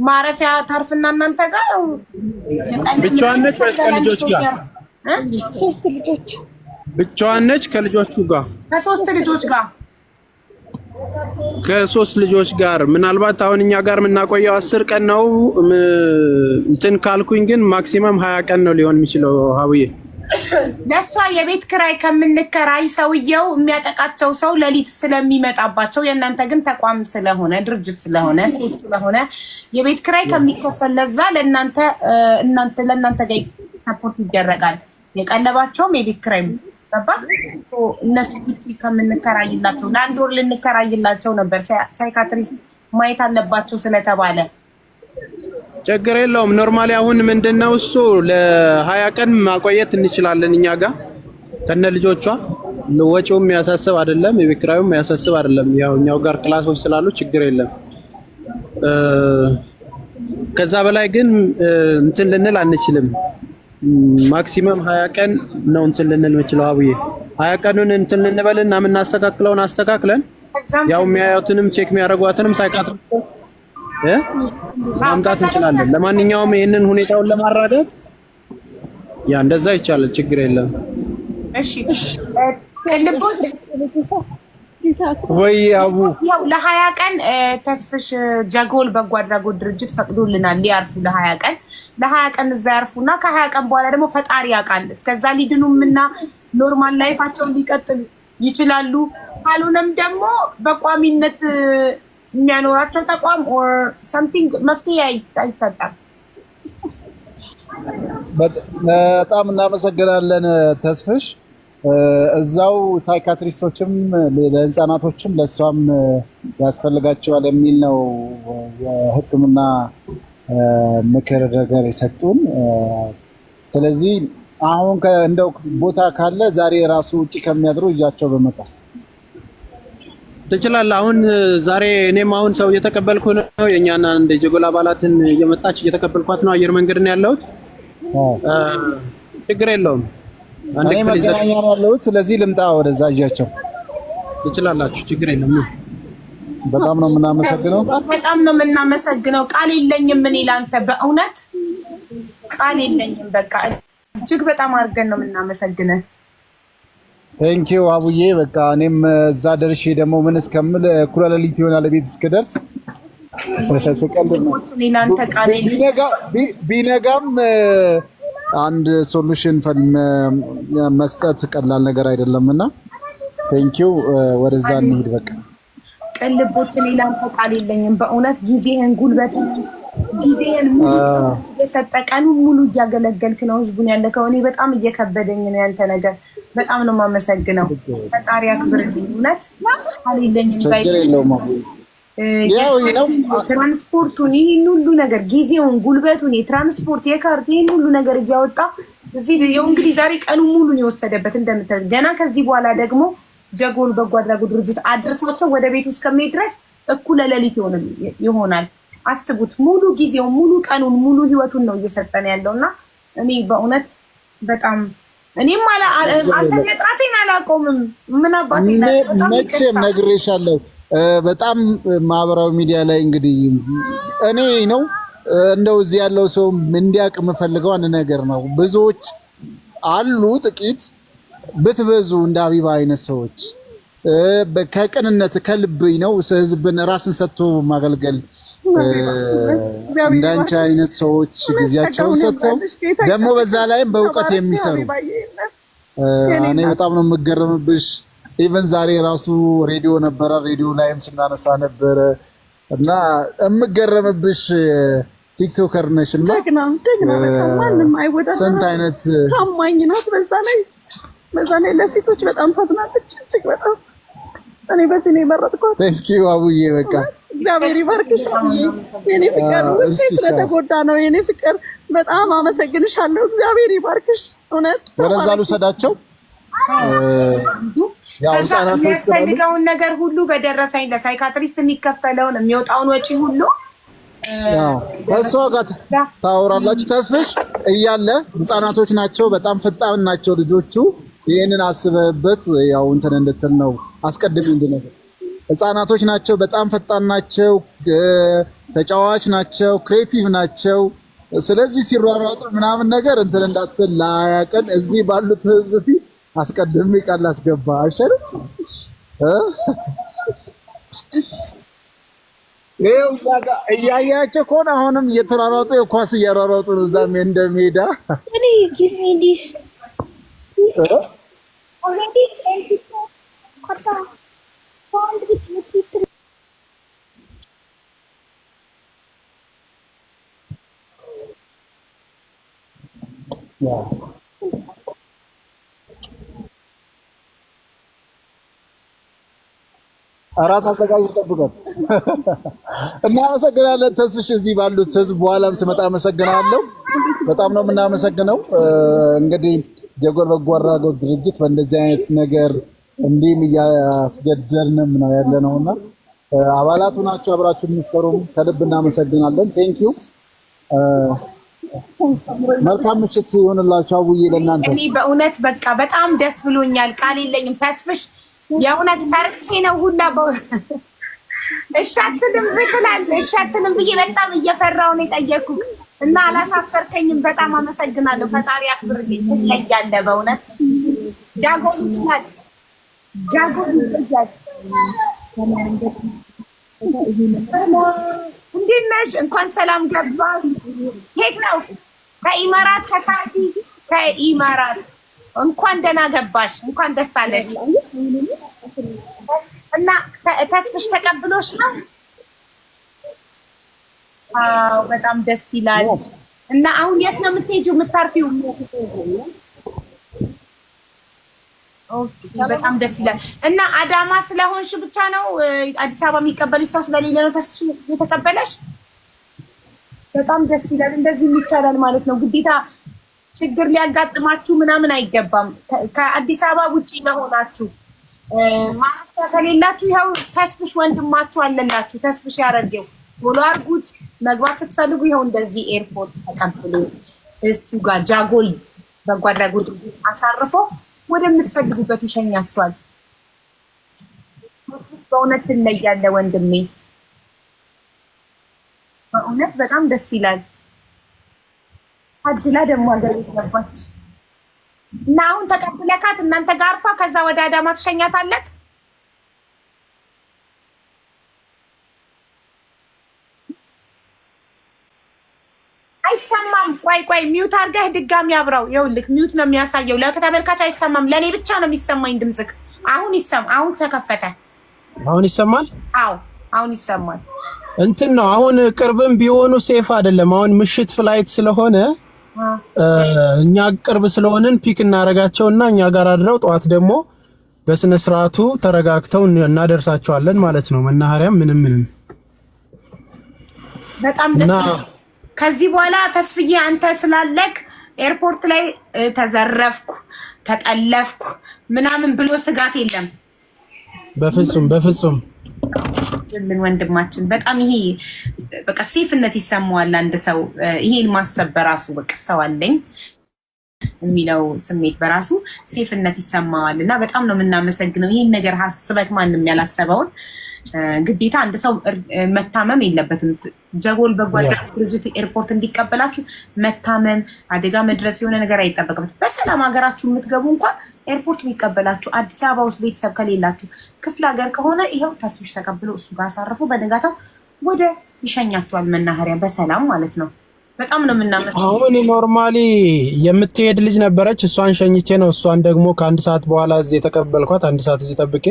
ማረፊያ ታርፍና እናንተ ጋር ብቻዋን ነች ወይስ ከልጆች ጋር? ሶስት ልጆች። ብቻዋን ነች ከልጆቹ ጋር? ከሶስት ልጆች ጋር። ምናልባት አሁን እኛ ጋር የምናቆየው 10 ቀን ነው። እንትን ካልኩኝ ግን ማክሲመም 20 ቀን ነው ሊሆን የሚችለው። ሀውዬ ለሷ የቤት ክራይ ከምንከራይ ሰውየው የሚያጠቃቸው ሰው ሌሊት ስለሚመጣባቸው የእናንተ ግን ተቋም ስለሆነ ድርጅት ስለሆነ ሴፍ ስለሆነ የቤት ክራይ ከሚከፈል ለዛ ለእናንተ ጋር ሰፖርት ይደረጋል። የቀለባቸውም የቤት ክራይ ተባክ እነሱ ብቻ ከምንከራይላቸው ለአንድ ወር ልንከራይላቸው ነበር ሳይካትሪስት ማየት አለባቸው ስለተባለ ችግር የለውም። ኖርማሊ አሁን ምንድነው እሱ ለ20 ቀን ማቆየት እንችላለን እኛ ጋር ከነ ልጆቿ ወጪውም ያሳስብ አይደለም የቤት ኪራዩም ያሳስብ አይደለም። ያው እኛው ጋር ክላሶች ስላሉ ችግር የለም። ከዛ በላይ ግን እንትን ልንል አንችልም። ማክሲመም 20 ቀን ነው እንትን ልንል የምንችለው። አቡዬ 20 ቀኑን እንትን ልንበልና የምናስተካክለውን አስተካክለን ያው የሚያዩትንም ቼክ የሚያደርጓትንም ሳይቃጥሩ ማምጣት እንችላለን። ለማንኛውም ይሄንን ሁኔታውን ለማራደድ ያ እንደዛ ይቻላል፣ ችግር የለም። እሺ ልቦች ወይ አቡ ያው ለ20 ቀን ተስፍሽ ጀጎል በጎ አድራጎት ድርጅት ፈቅዶልናል ሊያርፉ ለ20 ቀን እዛ ያርፉና ከ20 ቀን በኋላ ደግሞ ፈጣሪ ያውቃል እስከዛ ሊድኑምና ኖርማል ላይፋቸውን ሊቀጥሉ ይችላሉ። ካልሆነም ደግሞ በቋሚነት የሚያኖራቸው ተቋም ኦር ሰምቲንግ መፍትሄ አይታጣም። በጣም እናመሰግናለን ተስፍሽ። እዛው ሳይካትሪስቶችም ለህፃናቶችም ለሷም ያስፈልጋቸዋል የሚል ነው የሕክምና ምክር ነገር የሰጡን። ስለዚህ አሁን እንደው ቦታ ካለ ዛሬ ራሱ ውጪ ከሚያድሩ እያቸው በመጣስ ትችላለህ። አሁን ዛሬ እኔም አሁን ሰው እየተቀበልኩ ነው። የኛና እንደ ጀጎል አባላትን እየመጣች እየተቀበልኳት ነው። አየር መንገድ ነው ያለሁት። ችግር የለውም። እኔ መገናኛ ነው ያለሁት። ስለዚህ ልምጣ ወደዛ እያቸው ትችላላችሁ። ችግር የለም። በጣም ነው የምናመሰግነው። ቃል የለኝም እኔ ላንተ በእውነት ቃል የለኝም። በቃ እጅግ በጣም አድርገን ነው የምናመሰግነው። ቴንኪው አቡዬ። በቃ እኔም እዛ ደርሼ ደግሞ ምን እስከምል እኩለ ሌሊት ይሆናል ቤት እስክደርስ ቢነጋም አንድ ሶሉሽን መስጠት ቀላል ነገር አይደለምና ቴንኪው። ወደዛ እንሂድ በቃ። ቀልቦት እኔ ላንተ ቃል የለኝም በእውነት ጊዜህን ጊዜህን ሙሉ የሰጠ ቀኑን ሙሉ እያገለገልክ ነው ህዝቡን ያለከው። እኔ በጣም እየከበደኝ ነው ያንተ ነገር። በጣም ነው የማመሰግነው። ፈጣሪ ያክብርልኝ። እውነት ቃል የለኝም። ትራንስፖርቱን ይህን ሁሉ ነገር ጊዜውን ጉልበቱን የትራንስፖርት የካርት ይህን ሁሉ ነገር እያወጣ እዚህ እንግዲህ ዛሬ ቀኑን ሙሉን የወሰደበት እንደምታዩት። ገና ከዚህ በኋላ ደግሞ ጀጎል በጎ አድራጎት ድርጅት አድርሷቸው ወደ ቤቱ እስከሚሄድ ድረስ እኩለ ሌሊት ይሆናል። አስቡት። ሙሉ ጊዜውን ሙሉ ቀኑን ሙሉ ህይወቱን ነው እየሰጠን ያለውና እኔ በእውነት በጣም እኔም አንተ መጥራቴን አላቆምም። ምን አባቴ መቼም ነግሬሻለሁ። በጣም ማህበራዊ ሚዲያ ላይ እንግዲህ እኔ ነው እንደው እዚህ ያለው ሰው እንዲያውቅ የምፈልገው አንድ ነገር ነው። ብዙዎች አሉ፣ ጥቂት ብትበዙ እንደ ሀቢባ አይነት ሰዎች ከቅንነት ከልብ ነው ህዝብን ራስን ሰጥቶ ማገልገል እንዳንቺ አይነት ሰዎች ጊዜያቸውን ሰጥተው ደግሞ በዛ ላይም በእውቀት የሚሰሩ እኔ በጣም ነው የምገረምብሽ። ኢቨን ዛሬ ራሱ ሬዲዮ ነበረ፣ ሬዲዮ ላይም ስናነሳ ነበረ እና የምገረምብሽ ቲክቶከር ነሽ እና ስንት አይነት ታማኝ ናት። በዛ ላይ ለሴቶች በጣም ታዝናለች። እጅግ በጣም እኔ በዚህ ነው የመረጥኳት። ቴንኪው አቡዬ። በቃ እግዚአብሔር ይባርክሽ የኔ ፍቅር። ውስጤ ስለተጎዳ ነው የኔ ፍቅር። በጣም አመሰግንሻለሁ። እግዚአብሔር ይባርክሽ። እውነት ወደዛ ልውሰዳቸው። የሚያስፈልገውን ነገር ሁሉ በደረሰኝ ለሳይካትሪስት የሚከፈለውን የሚወጣውን ወጪ ሁሉ ከእሷ ጋር ታወራላችሁ። ተስፍሽ እያለ ህፃናቶች ናቸው፣ በጣም ፈጣን ናቸው ልጆቹ። ይህንን አስበህበት ያው እንትን እንድትል ነው አስቀድሜ እንድነግርህ። ህፃናቶች ናቸው፣ በጣም ፈጣን ናቸው፣ ተጫዋች ናቸው፣ ክሬቲቭ ናቸው። ስለዚህ ሲሯሯጡ ምናምን ነገር እንትን እንዳትል ለ20 ቀን እዚህ ባሉት ህዝብ ፊት አስቀድሜ ቃል አስገባ አይሻልም? ይኸው እያያቸው ከሆነ አሁንም እየተሯሯጡ ኳስ እያሯሯጡ ነው። እዛም እንደ ሜዳ already 10 people khata found with YouTube. Yeah. አራት አዘጋጅ ተጠብቀን እናመሰግናለን። ተስፍሽ እዚህ ባሉት ህዝብ በኋላም ስመጣ አመሰግናለሁ። በጣም ነው የምናመሰግነው። እንግዲህ ጀጎል በጎ አድራጎት ድርጅት በእንደዚህ አይነት ነገር እንዲህም እያስገደልንም ነው ያለነውና አባላቱ ናቸው አብራችሁ የምትሰሩም ከልብ እናመሰግናለን። ቴንኪው። መልካም ምሽት ይሁንላችሁ። አውዬ ለእናንተ እኔ በእውነት በቃ በጣም ደስ ብሎኛል። ቃል የለኝም። ተስፍሽ የእውነት ፈርቼ ነው ሁላ እሻትንም ብትላለህ እሻትንም ብዬ በጣም እየፈራሁ ነው የጠየኩህ እና አላሳፈርከኝም። በጣም አመሰግናለሁ። ፈጣሪ አክብርልኝ። ትለያለህ በእውነት ጃጎል ይችላል። ጃጎል ይችላል። እንዴት ነሽ? እንኳን ሰላም ገባሽ። የት ነው? ከኢማራት ከሳውዲ ከኢማራት እንኳን ደህና ገባሽ። እንኳን ደስ አለሽ። እና ተስፍሽ ተቀብሎሽ ነው? አዎ በጣም ደስ ይላል። እና አሁን የት ነው የምትሄጂው የምታርፊው? ኦኬ በጣም ደስ ይላል። እና አዳማ ስለሆንሽ ብቻ ነው አዲስ አበባ የሚቀበልሽ ሰው ስለሌለ ነው ተስፍሽ የተቀበለሽ? በጣም ደስ ይላል። እንደዚህ ይቻላል ማለት ነው። ግዴታ ችግር ሊያጋጥማችሁ ምናምን አይገባም። ከአዲስ አበባ ውጪ መሆናችሁ ማረፊያ ከሌላችሁ ይኸው ተስፍሽ ወንድማችሁ አለላችሁ። ተስፍሽ ያረገው ፎሎ አድርጉት። መግባት ስትፈልጉ ይኸው እንደዚህ ኤርፖርት ተቀብሎ እሱ ጋር ጃጎል በጎ አድራጎት አሳርፎ ወደምትፈልጉበት ይሸኛችኋል። በእውነት ትለያለህ ወንድሜ። በእውነት በጣም ደስ ይላል። አድላ ደግሞ ሀገር ቤት ገባች እና አሁን ተቀብለካት እናንተ ጋር አርፋ ከዛ ወደ አዳማ ትሸኛታለህ። አይሰማም። ቆይ ሚውት አድርገህ ድጋሚ አብራው። ይኸውልህ ሚውት ነው የሚያሳየው። ለተመልካች አይሰማም። ለኔ ብቻ ነው የሚሰማኝ ድምጽክ። አሁን አሁን ተከፈተ። አሁን ይሰማል? አዎ አሁን ይሰማል። እንትን ነው አሁን ቅርብም ቢሆኑ ሴፍ አይደለም። አሁን ምሽት ፍላይት ስለሆነ እኛ ቅርብ ስለሆነን ፒክ እናረጋቸውና እኛ ጋር አድረው ጠዋት ደግሞ በስነ ስርዓቱ ተረጋግተው እናደርሳቸዋለን ማለት ነው። መናኸሪያም ምንም በጣም ደስ ከዚህ በኋላ ተስፍዬ አንተ ስላለክ ኤርፖርት ላይ ተዘረፍኩ ተጠለፍኩ ምናምን ብሎ ስጋት የለም። በፍጹም ምን ወንድማችን በጣም ይሄ በቃ ሴፍነት ይሰማዋል። አንድ ሰው ይሄን ማሰብ በራሱ በቃ ሰው አለኝ የሚለው ስሜት በራሱ ሴፍነት ይሰማዋል። እና በጣም ነው የምናመሰግነው። ይሄን ነገር ሀስበክ ማንም ያላሰበውን ግዴታ አንድ ሰው መታመም የለበትም። ጀጎል በጎ አድራጎት ድርጅት ኤርፖርት እንዲቀበላችሁ መታመም አደጋ መድረስ የሆነ ነገር አይጠበቅበት። በሰላም ሀገራችሁ የምትገቡ እንኳን ኤርፖርት የሚቀበላችሁ አዲስ አበባ ውስጥ ቤተሰብ ከሌላችሁ ክፍለ ሀገር ከሆነ ይኸው ተስፍሽ ተቀብሎ እሱ ጋር አሳርፉ። በነጋታው ወደ ይሸኛችኋል መናኸሪያ በሰላም ማለት ነው። በጣም ነው የምናመሰግነው። አሁን ኖርማሊ የምትሄድ ልጅ ነበረች። እሷን ሸኝቼ ነው እሷን ደግሞ ከአንድ ሰዓት በኋላ እዚህ የተቀበልኳት። አንድ ሰዓት እዚህ ጠብቄ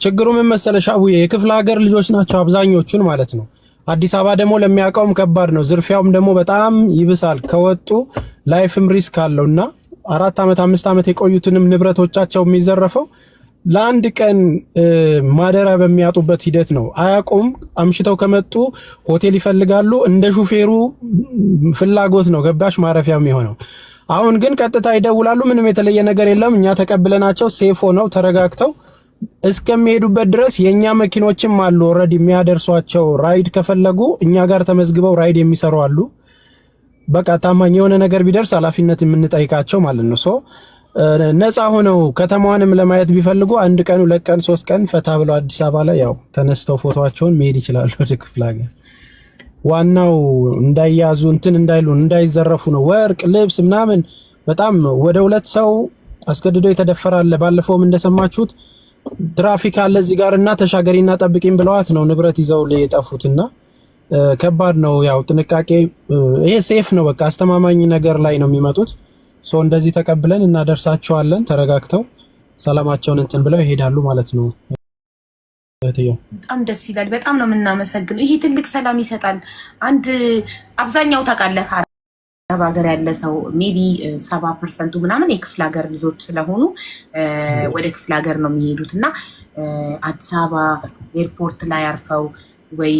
ችግሩ ምን መሰለሽ አቡዬ የክፍለ ሀገር ልጆች ናቸው አብዛኞቹን ማለት ነው። አዲስ አበባ ደግሞ ለሚያውቀውም ከባድ ነው። ዝርፊያውም ደግሞ በጣም ይብሳል። ከወጡ ላይፍም ሪስክ አለውና 4 ዓመት 5 ዓመት የቆዩትንም ንብረቶቻቸው የሚዘረፈው ለአንድ ቀን ማደሪያ በሚያጡበት ሂደት ነው። አያውቁም። አምሽተው ከመጡ ሆቴል ይፈልጋሉ። እንደ ሹፌሩ ፍላጎት ነው ገባሽ ማረፊያም የሆነው። አሁን ግን ቀጥታ ይደውላሉ። ምንም የተለየ ነገር የለም። እኛ ተቀብለናቸው ሴፍ ሆነው ተረጋግተው እስከሚሄዱበት ድረስ የኛ መኪኖችም አሉ ኦሬዲ የሚያደርሷቸው። ራይድ ከፈለጉ እኛ ጋር ተመዝግበው ራይድ የሚሰሩ አሉ። በቃ ታማኝ የሆነ ነገር ቢደርስ ኃላፊነት የምንጠይቃቸው ማለት ነው። ሶ ነፃ ሆነው ከተማዋንም ለማየት ቢፈልጉ 1 ቀን 2 ቀን 3 ቀን ፈታ ብለው አዲስ አበባ ላይ ያው ተነስተው ፎቶዋቸውን መሄድ ይችላሉ ወደ ክፍለ ሀገር። ዋናው እንዳይያዙ እንትን እንዳይሉ እንዳይዘረፉ ነው። ወርቅ ልብስ ምናምን በጣም ወደ 2 ሰው አስገድዶ የተደፈራለ። ባለፈውም እንደሰማችሁት ትራፊክ አለ እዚህ ጋርና ተሻገሪና ጠብቂኝ ብለዋት ነው ንብረት ይዘው የጠፉትና ከባድ ነው። ያው ጥንቃቄ ይሄ ሴፍ ነው። በቃ አስተማማኝ ነገር ላይ ነው የሚመጡት። ሶ እንደዚህ ተቀብለን እናደርሳቸዋለን። ተረጋግተው ሰላማቸውን እንትን ብለው ይሄዳሉ ማለት ነው። በጣም ደስ ይላል። በጣም ነው የምናመሰግነው። ይሄ ትልቅ ሰላም ይሰጣል። አንድ አብዛኛው ታውቃለህ አረብ ሀገር ያለ ሰው ሜቢ 70% ምናምን የክፍለ ሀገር ልጆች ስለሆኑ ወደ ክፍለ ሀገር ነው የሚሄዱት እና አዲስ አበባ ኤርፖርት ላይ አርፈው ወይ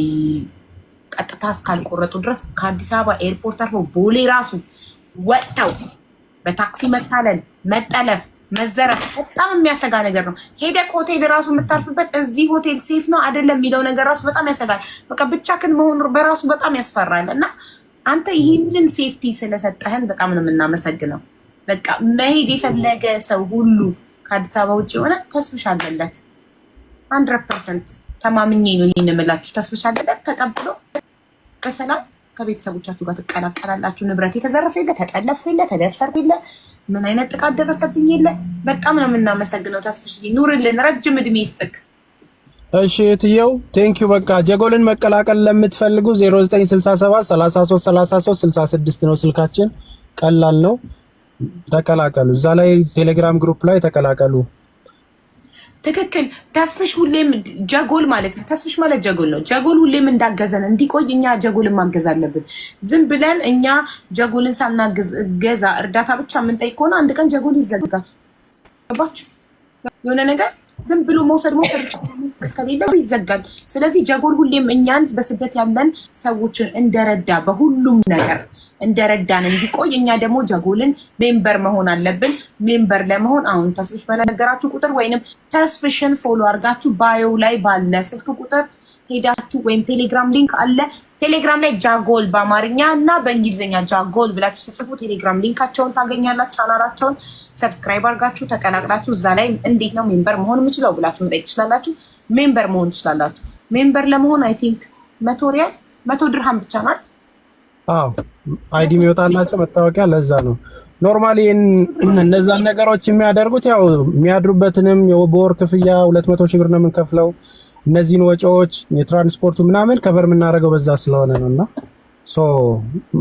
ቀጥታ እስካልቆረጡ ድረስ ከአዲስ አበባ ኤርፖርት አርፈው ቦሌ ራሱ ወጥተው በታክሲ መታለል፣ መጠለፍ፣ መዘረፍ በጣም የሚያሰጋ ነገር ነው። ሄደህ ሆቴል ራሱ የምታርፍበት እዚህ ሆቴል ሴፍ ነው አይደለም የሚለው ነገር ራሱ በጣም ያሰጋል። በቃ ብቻህን መሆን በራሱ በጣም ያስፈራል እና አንተ ይህንን ሴፍቲ ስለሰጠህን በጣም ነው የምናመሰግነው። በቃ መሄድ የፈለገ ሰው ሁሉ ከአዲስ አበባ ውጭ የሆነ ተስፍሽ አለለት 100% ተማምኜ ነው ይህን የምላችሁ። ተስፍሽ አለለት ተቀብሎ በሰላም ከቤተሰቦቻችሁ ጋር ትቀላቀላላችሁ። ንብረት የተዘረፈ የለ፣ ተጠለፍ የለ፣ ተደፈር የለ፣ ምን አይነት ጥቃት ደረሰብኝ የለ። በጣም ነው የምናመሰግነው ተስፍሽ፣ ኑርልን፣ ረጅም እድሜ ይስጥክ። እሺ እትየው ቴንኪው። በቃ ጀጎልን መቀላቀል ለምትፈልጉ 0967 33 33 66 ነው ስልካችን። ቀላል ነው፣ ተቀላቀሉ። እዛ ላይ ቴሌግራም ግሩፕ ላይ ተቀላቀሉ። ትክክል። ተስፍሽ ሁሌም ጀጎል ማለት ነው። ተስፍሽ ማለት ጀጎል ነው። ጀጎል ሁሌም እንዳገዘን እንዲቆይ እኛ ጀጎልን ማገዝ አለብን። ዝም ብለን እኛ ጀጎልን ሳናገዝ ገዛ እርዳታ ብቻ የምንጠይቅ ከሆነ አንድ ቀን ጀጎል ይዘጋል። ገባችሁ? የሆነ ነገር ዝም ብሎ መውሰድ ከሌለው ይዘጋል። ስለዚህ ጀጎል ሁሌም እኛን በስደት ያለን ሰዎችን እንደረዳ በሁሉም ነገር እንደረዳን እንዲቆይ እኛ ደግሞ ጀጎልን ሜምበር መሆን አለብን። ሜምበር ለመሆን አሁን ተስፍሽ በነገራችሁ ቁጥር ወይንም ተስፍሽን ፎሎ አድርጋችሁ ባዮ ላይ ባለ ስልክ ቁጥር ሄዳችሁ ወይም ቴሌግራም ሊንክ አለ። ቴሌግራም ላይ ጃጎል በአማርኛ እና በእንግሊዝኛ ጃጎል ብላችሁ ስጽፉ ቴሌግራም ሊንካቸውን ታገኛላችሁ። ቻናላቸውን ሰብስክራይብ አድርጋችሁ ተቀላቅላችሁ እዛ ላይ እንዴት ነው ሜምበር መሆን የምችለው ብላችሁ መጠየቅ ትችላላችሁ። ሜምበር መሆን ትችላላችሁ። ሜምበር ለመሆን አይ ቲንክ 100 ሪያል 100 ድርሃም ብቻ ናት። አዎ አይዲ የሚወጣላቸው መታወቂያ። ለዛ ነው ኖርማሊ እነዛን ነገሮች የሚያደርጉት። ያው የሚያድሩበትንም በወር ክፍያ 200 ሺህ ብር ነው የምንከፍለው። እነዚህን ወጪዎች የትራንስፖርቱ ምናምን ከቨር የምናደርገው በዛ ስለሆነ ነውና ሶ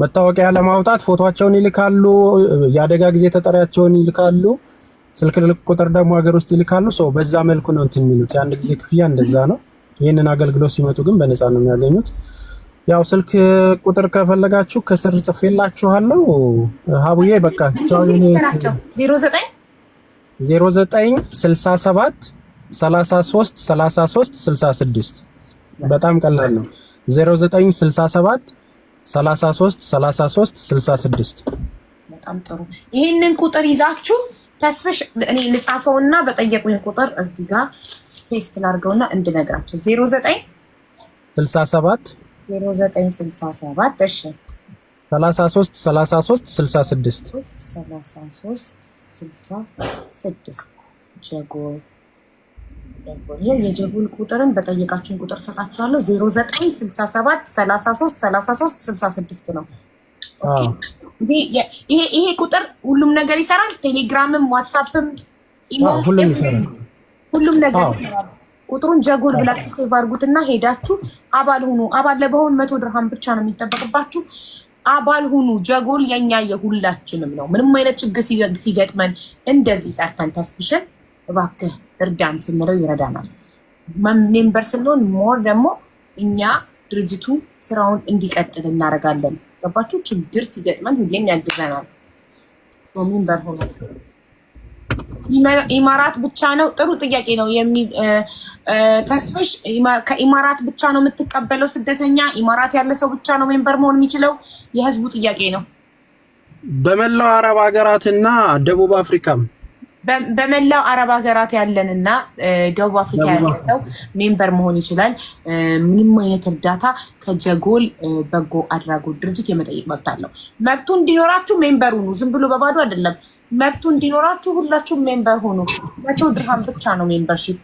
መታወቂያ ለማውጣት ፎቶአቸውን ይልካሉ፣ የአደጋ ጊዜ ተጠሪያቸውን ይልካሉ፣ ስልክ ቁጥር ደግሞ ሀገር ውስጥ ይልካሉ። ሶ በዛ መልኩ ነው እንትን የሚሉት። የአንድ ጊዜ ክፍያ እንደዛ ነው። ይህንን አገልግሎት ሲመጡ ግን በነፃ ነው የሚያገኙት። ያው ስልክ ቁጥር ከፈለጋችሁ ከስር ጽፌላችኋለሁ። ሀቡዬ በቃ 0967 33 33 66 በጣም ቀላል ነው። 0967 33 33 66 በጣም ጥሩ። ይሄንን ቁጥር ይዛችሁ ተስፍሽ እኔ ልጻፈውና በጠየቁኝ ቁጥር እዚህ ጋር ፔስት ላድርገውና እንድነግራችሁ 0967 0967 እሺ 33 33 66 33 66 ጀጎል ይሄ የጀጎል ቁጥርን በጠየቃችሁን ቁጥር ሰጣችኋለሁ። 0967 33 33 66 ነው። ኦኬ ይሄ ቁጥር ሁሉም ነገር ይሰራል። ቴሌግራምም ዋትስአፕም ሁሉም ይሰራል። ሁሉም ነገር ይሰራል። ቁጥሩን ጀጎል ብላችሁ ሴቭ አድርጉትና ሄዳችሁ አባል ሁኑ። አባል ለመሆን 100 ድርሃም ብቻ ነው የሚጠበቅባችሁ። አባል ሁኑ። ጀጎል የኛ የሁላችንም ነው። ምንም አይነት ችግር ሲገጥመን እንደዚህ ጠርተን ተስፍሽን እባክህ እርዳን ስንለው ይረዳናል። ሜምበር ስንሆን ሞር ደግሞ እኛ ድርጅቱ ስራውን እንዲቀጥል እናደርጋለን። ገባችሁ? ችግር ሲገጥመን ሁሌም ያግዘናል። ሜምበር ሆኖ ኢማራት ብቻ ነው? ጥሩ ጥያቄ ነው። ተስፍሽ ከኢማራት ብቻ ነው የምትቀበለው ስደተኛ? ኢማራት ያለ ሰው ብቻ ነው ሜምበር መሆን የሚችለው? የህዝቡ ጥያቄ ነው። በመላው አረብ ሀገራትና ደቡብ አፍሪካም በመላው አረብ ሀገራት ያለንና ደቡብ አፍሪካ ያለ ሰው ሜምበር መሆን ይችላል። ምንም አይነት እርዳታ ከጀጎል በጎ አድራጎት ድርጅት የመጠየቅ መብት አለው። መብቱ እንዲኖራችሁ ሜምበር ሁኑ። ዝም ብሎ በባዶ አይደለም። መብቱ እንዲኖራችሁ ሁላችሁም ሜምበር ሁኑ። 100 ድርሃም ብቻ ነው ሜምበርሺፕ።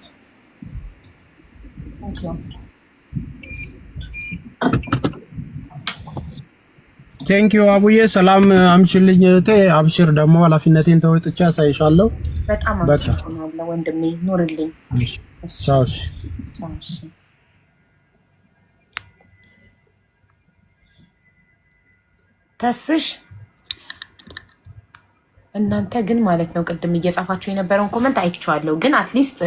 ቴንኪዩ አቡዬ። ሰላም አምሽልኝ እህቴ። አብሽር ደግሞ ኃላፊነቴን ተወጥቼ አሳይሻለሁ። በጣም አመሰግናለሁ ወንድሜ፣ ኑርልኝ። ቻው። ተስፍሽ እናንተ ግን ማለት ነው ቅድም እየጻፋችሁ የነበረውን ኮመንት አይቼዋለሁ። ግን አትሊስት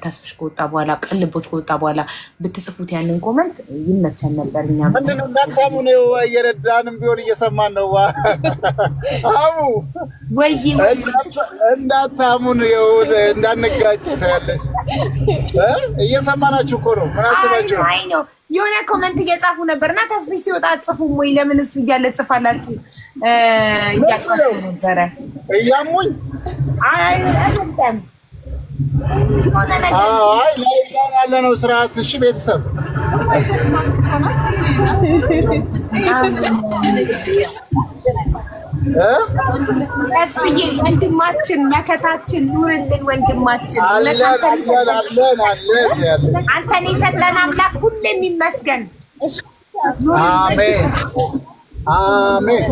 ተስፍሽ ከወጣ በኋላ ቅልቦች ከወጣ በኋላ ብትጽፉት ያንን ኮመንት ይመቸን ነበር። እኛ ምንድነው እንዳታሙ ነው እየረዳንም ቢሆን እየሰማን ነው። አሙ ወይ እንዳታሙ ነው እንዳንጋጭ ታያለሽ። እየሰማናችሁ እኮ ነው። ምን አስባችሁ? አይ ነው የሆነ ኮመንት እየጻፉ ነበርና ተስፍሽ ሲወጣ አጽፉም ወይ ለምን እሱ እያለ ጽፋላችሁ እያቃችሁ ነበረ። እያሙኝ አይ አይደለም አይ ላይ ያለ ነው ስርዓት። እሺ ቤተሰብ ተስፍዬ ወንድማችን መከታችን ኑርልን ወንድማችን አንተን የሰጠን አምላክ ሁሌም ይመስገን። አሜን አሜን።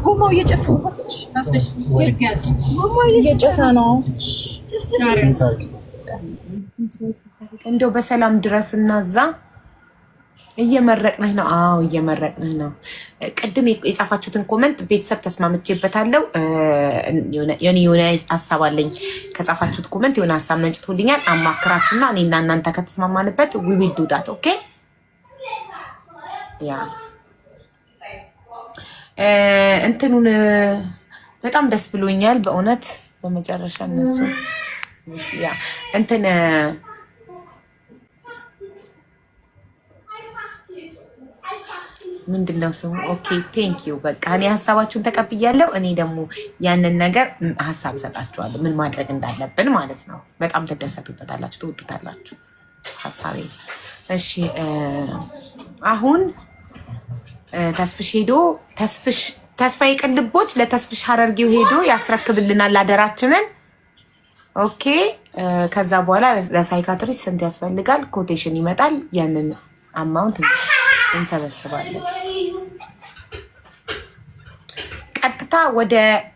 ጎማው እየጨሰ ነው። እንደው በሰላም ድረስ እና እዛ እየመረቅንህ ነው። አዎ እየመረቅንህ ነው። ቅድም የጻፋችሁትን ኮመንት ቤተሰብ ተስማምቼበታለሁ። የሆነ ሀሳብ አለኝ። ከጻፋችሁት ኮመንት የሆነ ሀሳብ መንጭቶልኛል። አማክራችሁና እኔና እናንተ ከተስማማንበት ዊ ዊል ዱ ዳት ኦኬ። ያ እንትኑን በጣም ደስ ብሎኛል በእውነት በመጨረሻ እነሱ ያ እንትን ምንድነው ስሙ? ኦኬ ቴንክ ዩ በቃ እኔ ሀሳባችሁን ተቀብያለሁ። እኔ ደግሞ ያንን ነገር ሀሳብ እሰጣችኋለሁ ምን ማድረግ እንዳለብን ማለት ነው። በጣም ትደሰቱበታላችሁ፣ ትወዱታላችሁ ሀሳቤ። እሺ አሁን ተስፍሽ ሄዶ ተስፋዬ ቅልቦች ለተስፍሽ ሀረርጌው ሄዶ ያስረክብልናል አደራችንን። ኦኬ ከዛ በኋላ ለሳይካትሪስት ስንት ያስፈልጋል ኮቴሽን ይመጣል። ያንን አማውንት እንሰበስባለን። ቀጥታ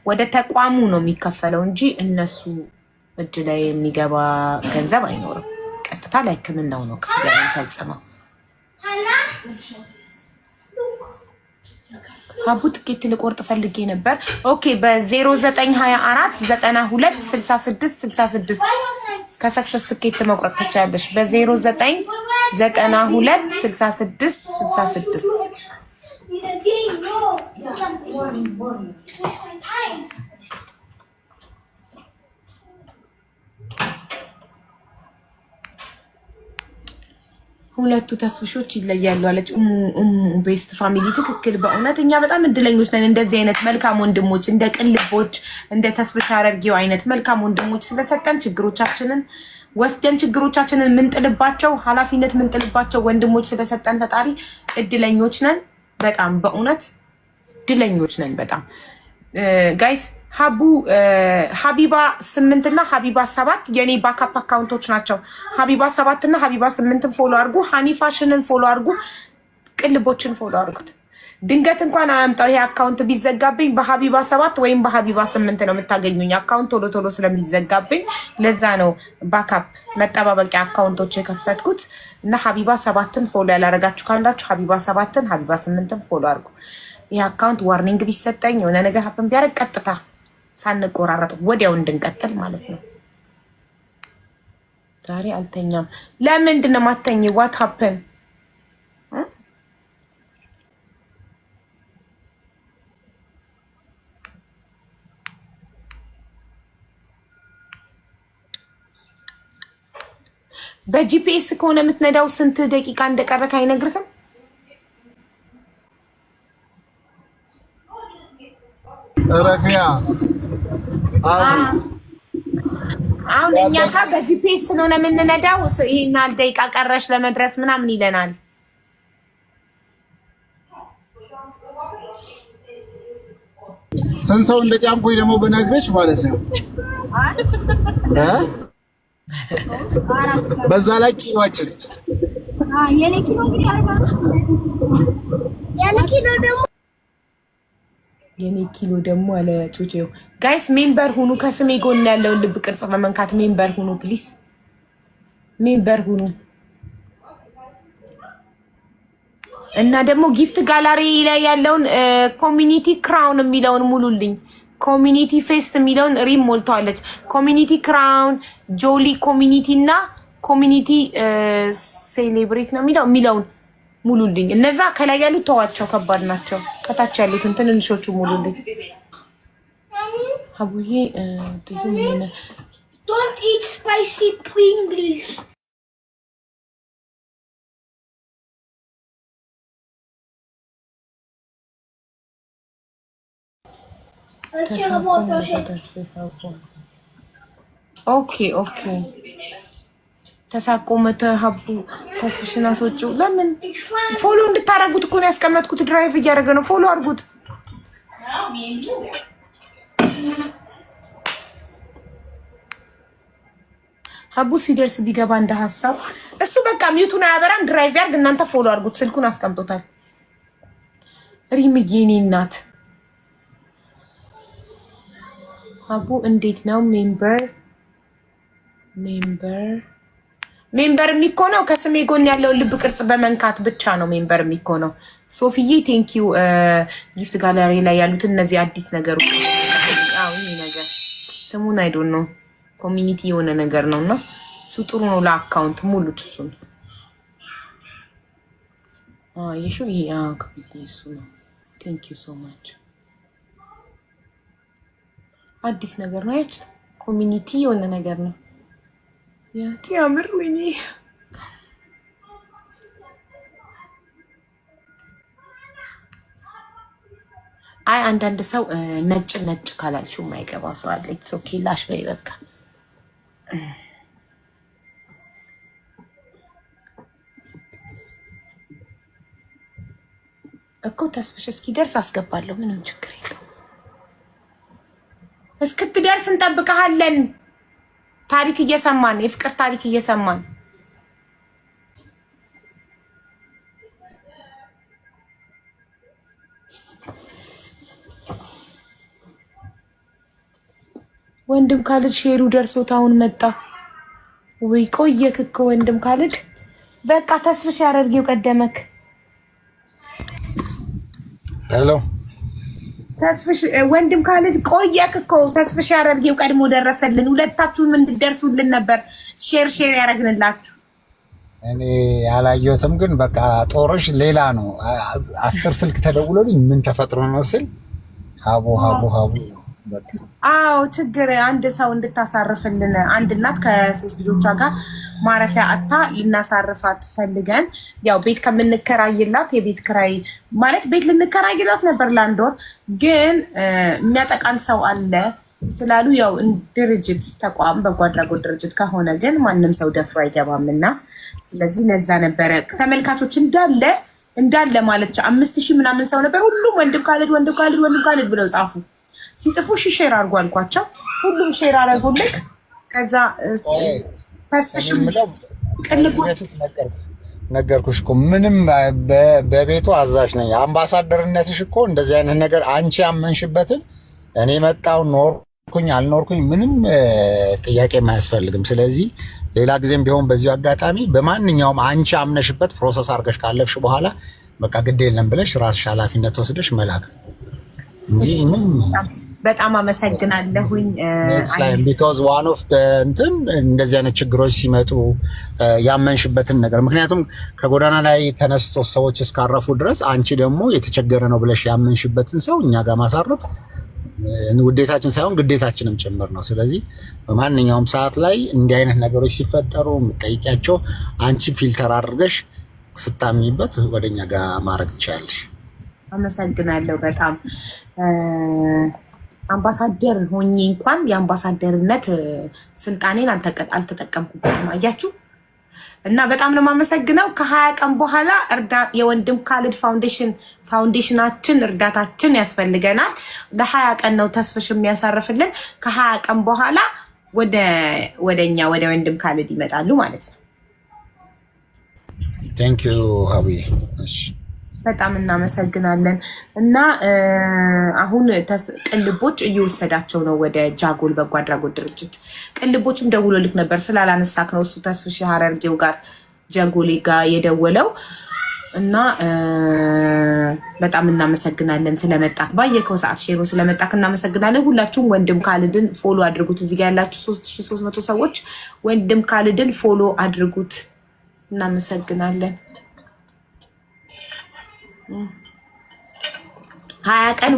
ወደ ተቋሙ ነው የሚከፈለው እንጂ እነሱ እጅ ላይ የሚገባ ገንዘብ አይኖርም። ቀጥታ ለሕክምናው ነው ክፍያ የሚፈጽመው። ሀቡ ትኬት ልቆርጥ ፈልጌ ነበር። ኦኬ በ0924 92 66 66 ከሰክሰስ ትኬት መቁረጥ ትችላለሽ። በ0992 66 66 ሁለቱ ተስፍሾች ይለያሉ አለች ቤስት ፋሚሊ። ትክክል። በእውነት እኛ በጣም እድለኞች ነን። እንደዚህ አይነት መልካም ወንድሞች እንደ ቅልቦች እንደ ተስፍሽ ሀረርጌው አይነት መልካም ወንድሞች ስለሰጠን ችግሮቻችንን ወስደን ችግሮቻችንን ምንጥልባቸው ኃላፊነት ምንጥልባቸው ወንድሞች ስለሰጠን ፈጣሪ እድለኞች ነን። በጣም በእውነት እድለኞች ነን በጣም ጋይስ። ሀቢባ 8 እና ሀቢባ 7 የኔ ባካፕ አካውንቶች ናቸው። ሀቢባ 7 እና ሀቢባ 8ን ፎሎ አድርጉ። ሀኒፋሽንን ፎሎ አድርጉ። ቅልቦችን ፎሎ አድርጉት። ድንገት እንኳን አያምጣው ይሄ አካውንት ቢዘጋብኝ በሀቢባ 7 ወይም በሀቢባ 8 ነው የምታገኙኝ። አካውንት ቶሎ ቶሎ ስለሚዘጋብኝ ለዛ ነው ባካፕ መጠባበቂያ አካውንቶች የከፈትኩት። እና ሀቢባ 7ን ፎሎ ያላረጋችሁ ካላችሁ ሀቢባ 7ን ሀቢባ 8ን ፎሎ አድርጉ። ይሄ አካውንት ዋርኒንግ ቢሰጠኝ የሆነ ነገር ሀፕን ቢያደርግ ቀጥታ ሳንቆራረጥ ወዲያው እንድንቀጥል ማለት ነው። ዛሬ አልተኛም። ለምንድን ነው የማትተኝ? ዋት ሀፕን? በጂፒኤስ ከሆነ የምትነዳው ስንት ደቂቃ እንደቀረክ አይነግርህም? ረፊያ አሁን እኛ ጋር በጂፒኤስ ስለሆነ የምንነዳው ይሄን ያህል ደቂቃ ቀረሽ ለመድረስ ምናምን ይለናል። ስንት ሰው እንደጫንኩኝ ደግሞ ብነግርሽ ማለት ነው። በዛ ላይ ኪሎአችን የኔ ኪሎ እንግዲህ 40 የኔ ኪሎ ደግሞ አለ ጩጬው። ጋይስ ሜምበር ሁኑ። ከስሜ ጎን ያለውን ልብ ቅርጽ በመንካት ሜምበር ሁኑ ፕሊስ። ሜምበር ሁኑ እና ደግሞ ጊፍት ጋላሪ ላይ ያለውን ኮሚኒቲ ክራውን የሚለውን ሙሉልኝ። ኮሚኒቲ ፌስት የሚለውን ሪም ሞልተዋለች። ኮሚኒቲ ክራውን፣ ጆሊ ኮሚኒቲ እና ኮሚኒቲ ሴሌብሬት ነው የሚለውን ሙሉልኝ። እነዛ ከላይ ያሉት ተዋቸው፣ ከባድ ናቸው። ከታች ያሉትን ትንንሾቹ ሙሉልኝ። አቡዬ Don't eat spicy Pringles. ኦኬ ተሳቆ መተ ሀቡ ተስፍሽና አስወጪው። ለምን ፎሎ እንድታረጉት እኮ ነው ያስቀመጥኩት። ድራይቭ እያደረገ ነው። ፎሎ አድርጉት። ሀቡ ሲደርስ ቢገባ እንደ ሀሳብ እሱ በቃ ሚዩቱን አያበራም። ድራይቭ ያርግ። እናንተ ፎሎ አድርጉት። ስልኩን አስቀምጦታል። ሪምዬ እኔ እናት ሀቡ እንዴት ነው ሜምበር የሚኮነው? ከስሜ ጎን ያለውን ልብ ቅርጽ በመንካት ብቻ ነው ሜምበር የሚኮነው። ሶፊዬ ቴንኪዩ። ጊፍት ጋለሪ ላይ ያሉት እነዚህ አዲስ ነገሮች። ይሄ ነገር ስሙን አይዶን ነው ኮሚኒቲ የሆነ ነገር ነው እና እሱ ጥሩ ነው። ለአካውንት ሙሉት እሱን ይሹ ይሄ እሱ ነው። ቴንኪዩ ሶ ማች። አዲስ ነገር ነው ያች ኮሚኒቲ የሆነ ነገር ነው። ያምር ወይኔ አንዳንድ ሰው ነጭ ካላልሽው የማይገባ ሰው አለ። ኢትስ ኦኬ ላሽ በይ በቃ። እኮ ተስፍሽ እስኪደርስ አስገባለሁ። ምንም ችግር የለው። እስክትደርስ እንጠብቀሃለን። ታሪክ እየሰማን የፍቅር ታሪክ እየሰማን ወንድም ካልድ ሼሩ ደርሶት አሁን መጣ ወይ? ቆየክ እኮ ወንድም ካልድ። በቃ ተስፍሽ ያደርጊው ቀደመክ። ሄሎ ተስፍሽ ወንድም ካልድ ቆየክ እኮ። ተስፍሽ ያደርጊው ቀድሞ ደረሰልን። ሁለታችሁም እንድደርሱልን ነበር ሼር ያደረግንላችሁ። እኔ ያላየሁትም ግን በቃ ጦርሽ ሌላ ነው። 10 ስልክ ተደውሎልኝ ምን ተፈጥሮ ነው ስል ሀቡ በቃ ችግር አንድ ሰው እንድታሳርፍልን፣ አንድ እናት ከ3 ልጆቿ ጋር ማረፊያ አታ ልናሳርፋት ፈልገን ያው ቤት ከምንከራይላት የቤት ክራይ ማለት ቤት ልንከራይላት ነበር ለአንድ ወር፣ ግን የሚያጠቃን ሰው አለ ስላሉ ያው ድርጅት ተቋም በጎ አድራጎት ድርጅት ከሆነ ግን ማንም ሰው ደፍሮ አይገባምና ስለዚህ ለዛ ነበረ ተመልካቾች እንዳለ ማለት 5000 ምናምን ሰው ነበር። ሁሉም ወንድም ካልድ ብለው ጻፉ። ሲጽፉ ሼር አድርጎ አልኳቸው። ሁሉም ሼር አደረጉልክ። ከዛ ተስፍሽም ነገርኩሽ እኮ ምንም በቤቱ አዛዥ ነኝ። አምባሳደርነትሽ እኮ እንደዚህ አይነት ነገር አንቺ ያመንሽበትን እኔ መጣው ኖርኩኝ አልኖርኩኝ ምንም ጥያቄ የማያስፈልግም። ስለዚህ ሌላ ጊዜም ቢሆን በዚሁ አጋጣሚ በማንኛውም አንቺ አምነሽበት ፕሮሰስ አድርገሽ ካለፍሽ በኋላ በቃ ግድ የለም ብለሽ ራስሽ ኃላፊነት ወስደሽ መላክ እንጂ በጣም አመሰግናለሁኝ። ቢኮዝ ዋን ኦፍ እንትን እንደዚህ አይነት ችግሮች ሲመጡ ያመንሽበትን ነገር ምክንያቱም ከጎዳና ላይ ተነስቶ ሰዎች እስካረፉ ድረስ አንቺ ደግሞ የተቸገረ ነው ብለሽ ያመንሽበትን ሰው እኛ ጋር ማሳረፍ ውዴታችን ሳይሆን ግዴታችንም ጭምር ነው። ስለዚህ በማንኛውም ሰዓት ላይ እንዲህ አይነት ነገሮች ሲፈጠሩ የምትጠይቂያቸው አንቺ ፊልተር አድርገሽ ስታሚበት ወደኛ ጋር ማድረግ ትችላለሽ። አመሰግናለሁ በጣም አምባሳደር ሆኜ እንኳን የአምባሳደርነት ስልጣኔን አልተጠቀምኩበትም። አያችሁ እና በጣም ነው የማመሰግነው። ከ20 ቀን በኋላ የወንድም ካልድ ፋውንዴሽናችን እርዳታችን ያስፈልገናል። ለ20 ቀን ነው ተስፍሽ የሚያሳርፍልን። ከ20 ቀን በኋላ ወደኛ ወደ ወንድም ካልድ ይመጣሉ ማለት ነው። ቴንክ ዩ ሀቡዬ። እሺ በጣም እናመሰግናለን። እና አሁን ቅልቦች እየወሰዳቸው ነው ወደ ጃጎል በጎ አድራጎት ድርጅት። ቅልቦችም ደውሎልክ ነበር ስላላነሳክ ነው እሱ ተስፍሽ ሀረርጌው ጋር ጃጎሌ ጋር የደወለው። እና በጣም እናመሰግናለን ስለመጣክ ባየከው ሰዓት ሼሩ ስለመጣክ እናመሰግናለን። ሁላችሁም ወንድም ካልድን ፎሎ አድርጉት። እዚህ ጋር ያላችሁ 3300 ሰዎች ወንድም ካልድን ፎሎ አድርጉት። እናመሰግናለን። 20 ቀን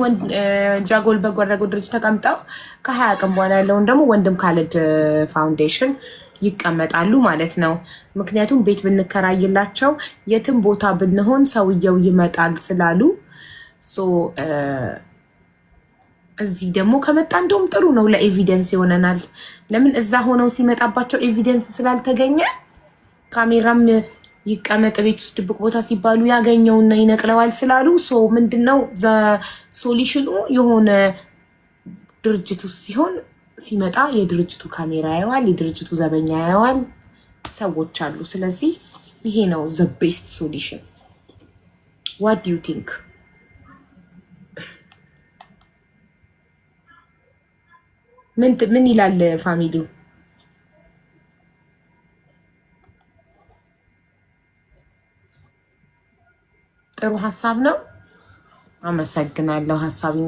ጃጎል በጎ አድራጎት ድርጅት ተቀምጠው ከ20 ቀን በኋላ ያለውን ደግሞ ወንድም ካልድ ፋውንዴሽን ይቀመጣሉ ማለት ነው። ምክንያቱም ቤት ብንከራይላቸው የትም ቦታ ብንሆን ሰውየው ይመጣል ስላሉ እዚህ ደግሞ ከመጣ እንደውም ጥሩ ነው፣ ለኤቪደንስ ይሆነናል። ለምን እዛ ሆነው ሲመጣባቸው ኤቪደንስ ስላልተገኘ ካሜራም ይቀመጥ ቤት ውስጥ ድብቅ ቦታ ሲባሉ ያገኘውና ይነቅለዋል ስላሉ ምንድነው ሶሉሽኑ የሆነ ድርጅት ውስጥ ሲሆን ሲመጣ የድርጅቱ ካሜራ ያየዋል፣ የድርጅቱ ዘበኛ ያየዋል፣ ሰዎች አሉ። ስለዚህ ይሄ ነው ዘ ቤስት ሶሉሽን። ዋት ዱ ዩ ቲንክ? ምን ይላል ፋሚሊው? ጥሩ ሀሳብ ነው። አመሰግናለሁ።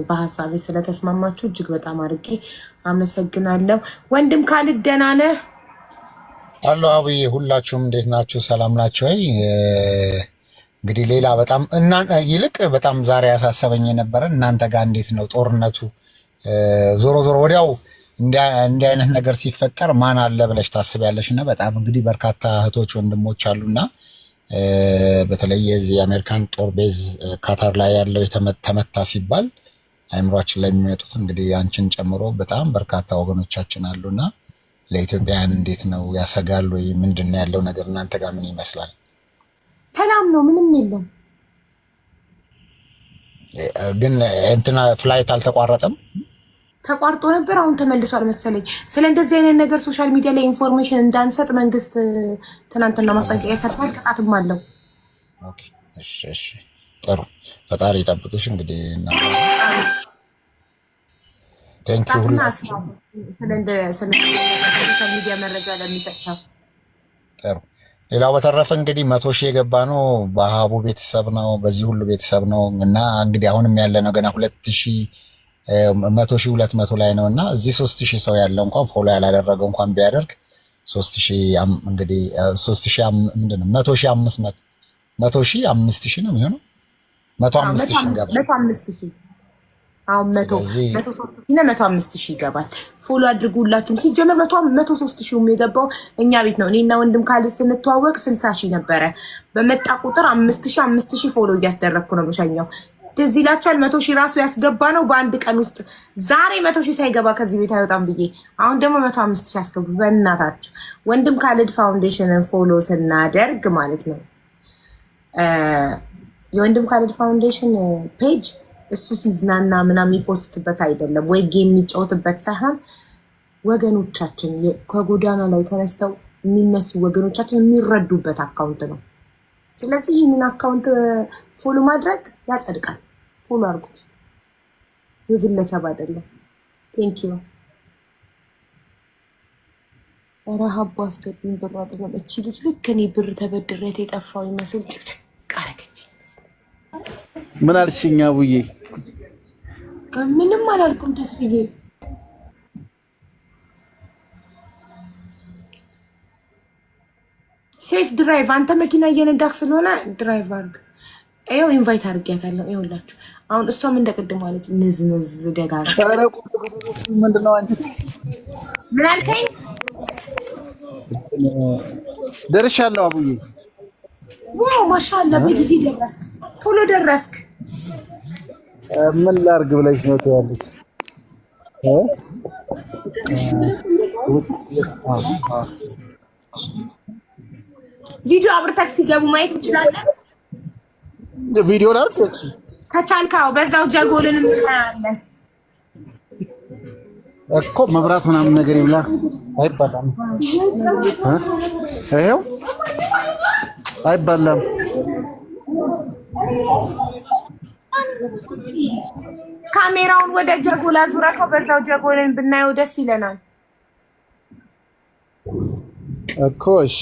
በሀሳቤ ስለተስማማችሁ እጅግ በጣም አድርጌ አመሰግናለሁ። ወንድም ካልድ ደህና ነህ? አሎ አብዬ፣ ሁላችሁም እንዴት ናችሁ? ሰላም ናችሁ? እንግዲህ ሌላ በጣም ይልቅ በጣም ዛሬ ያሳሰበኝ የነበረ እናንተ ጋር እንዴት ነው ጦርነቱ? ዞሮ ዞሮ ወዲያው እንዲህ አይነት ነገር ሲፈጠር ማን አለ ብለሽ ታስቢያለሽ? እና በጣም እንግዲህ በርካታ እህቶች ወንድሞች አሉና በተለይ የዚህ የአሜሪካን ጦር ቤዝ ካታር ላይ ያለው ተመታ ሲባል አይምሯችን ላይ የሚመጡት እንግዲህ አንቺን ጨምሮ በጣም በርካታ ወገኖቻችን አሉና ለኢትዮጵያውያን እንዴት ነው ያሰጋል ወይ? ምንድን ነው ያለው ነገር? እናንተ ጋር ምን ይመስላል? ሰላም ነው፣ ምንም የለም። ግን እንትና ፍላይት አልተቋረጠም? ተቋርጦ ነበር፣ አሁን ተመልሷል መሰለኝ። ስለ እንደዚህ አይነት ነገር ሶሻል ሚዲያ ላይ ኢንፎርሜሽን እንዳንሰጥ መንግስት ትናንትና ማስጠንቀቂያ ሰጥቷል። ቅጣትም አለው። ኦኬ፣ እሺ፣ ጥሩ። ፈጣሪ ይጠብቅሽ እንግዲህ እና ቴንክ ዩ ሁሉ ስለ ሶሻል ሚዲያ መረጃ ለሚሰጥ ሰው ጥሩ። ሌላው በተረፈ እንግዲህ 100 ሺህ የገባ ነው በሀቡ ቤተሰብ ነው፣ በዚህ ሁሉ ቤተሰብ ነው እና እንግዲህ አሁንም ያለ ነው ገና 100 ሺህ 200 ላይ ነው እና እዚህ 3000 ሰው ያለው እንኳን ፎሎ ያላደረገው እንኳን ቢያደርግ 3000 እንግዲህ 3000 ምንድነው 100ሺህ 5000 ነው የሚሆነው 105,000 ይገባል። 105,000 አሁን 105,000 ይገባል። ፎሎ አድርጉላችሁም። ሲጀመር 103,000 የገባው እኛ ቤት ነው። እኔና ወንድም ካልድ ስንተዋወቅ 60,000 ነበረ። በመጣ ቁጥር 5,000 ፎሎ እያስደረግኩ ነው ብሻኛው። ትዝ ይላችኋል 100,000 ራሱ ያስገባ ነው በአንድ ቀን ውስጥ። ዛሬ 100,000 ሳይገባ ከዚህ ቤት አይወጣም ብዬ አሁን ደግሞ 105,000 ያስገቡ። በእናታችሁ ወንድም ካልድ ፋውንዴሽንን ፎሎ ስናደርግ ማለት ነው የወንድም ካልድ ፋውንዴሽን ፔጅ እሱ ሲዝናና ምናምን የሚፖስትበት አይደለም ወይ ጌም የሚጫወትበት ሳይሆን ወገኖቻችን ከጎዳና ላይ ተነስተው የሚነሱ ወገኖቻችን የሚረዱበት አካውንት ነው። ስለዚህ ይህንን አካውንት ፎሎ ማድረግ ያጸድቃል። ፎሎ አድርጉት፣ የግለሰብ አይደለም። ቴንክ ዩ። ረሃቡ አስገቢኝ ብር አይደለም። እቺ ልጅ ልክ እኔ ብር ተበድሬት የጠፋው ይመስል ጭቅጭቅ አረገች። ምን አልሽኝ አቡዬ? ምንም አላልኩም ተስፍዬ። ሴፍ ድራይቭ። አንተ መኪና እየነዳክ ስለሆነ ድራይቭ አድርግ። ይኸው ኢንቫይት አድርጊያታለሁ። ይኸውላችሁ አሁን እሷም እንደቅድም ማለት ንዝንዝ ደጋግ። ምንድነው አንቺ? ምን አልከኝ? ደርሻለሁ አቡዬ። ዋው ማሻአላ፣ በጊዜ ደረስክ፣ ቶሎ ደረስክ። ምን ላድርግ ብለሽ ነው ትያለሽ? ቪዲዮ አብርተክ ሲገቡ ማየት እንችላለን። ቪዲዮ ላድርግ ከቻልካው በዛው ጀጎልን እናያለን እኮ። መብራት ምናምን ነገር ይብላ አይባላም። ይሄው አይባላም። ካሜራውን ወደ ጀጎል አዙረከው በዛው ጀጎልን ብናየው ደስ ይለናል እኮ። እሺ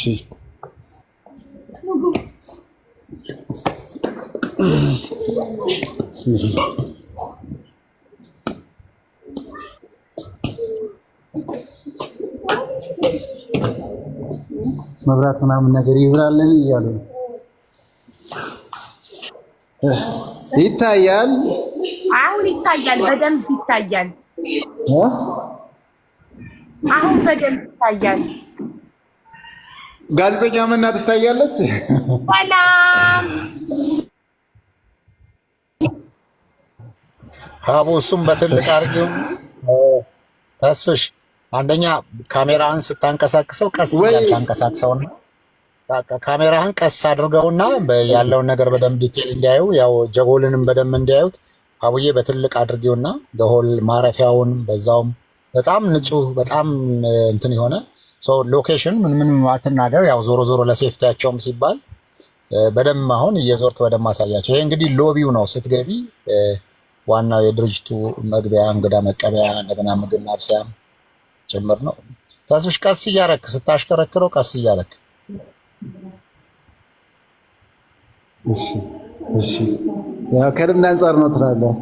መብራት ምናምን ነገር ይብራልን እያሉ ይታያል። አሁን ይታያል፣ በደንብ ይታያል። አሁን በደንብ ይታያል። ጋዜጠኛ ምና ትታያለች። ሰላም አቦ እሱም በትልቅ አድርጌው ተስፍሽ አንደኛ ካሜራህን ስታንቀሳቅሰው ቀስ ይላል። ታንቀሳቅሰውና ካሜራህን ቀስ አድርገውና ያለውን ነገር በደንብ ዲቴል እንዲያዩ ያው ጀጎልንም በደንብ እንዲያዩት አቡዬ በትልቅ አድርጌውና ደሆል ማረፊያውን በዛውም በጣም ንጹህ በጣም እንትን የሆነ ሎኬሽን ምን አትናገር። ያው ዞሮ ዞሮ ለሴፍቲያቸውም ሲባል በደንብ አሁን እየዞርክ በደንብ ማሳያቸው። ይሄ እንግዲህ ሎቢው ነው ስትገቢ፣ ዋናው የድርጅቱ መግቢያ እንግዳ መቀበያ እንደገና ምግብ ማብሰያ ጭምር ነው። ተስፍሽ ቀስ እያረክ ስታሽከረክረው ቀስ እያረክ እሺ እሺ። ያው ከልምድ አንጻር ነው ትላለህ።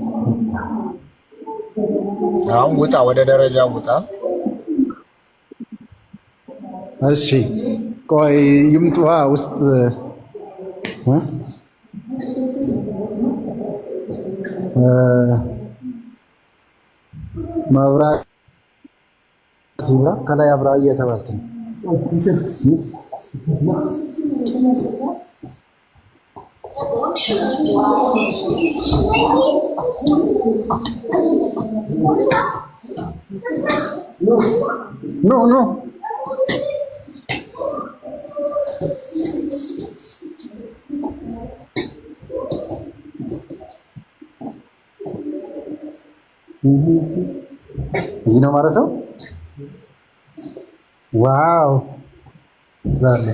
አሁን ውጣ፣ ወደ ደረጃው ውጣ። እሺ ቆይ ይምጡ ውስጥ መብራት ይብራ ከላይ አብራ እየተባልክ ነው። ኖ ኖ እዚህ ነው ማለት ነው። ዋው ዛሬ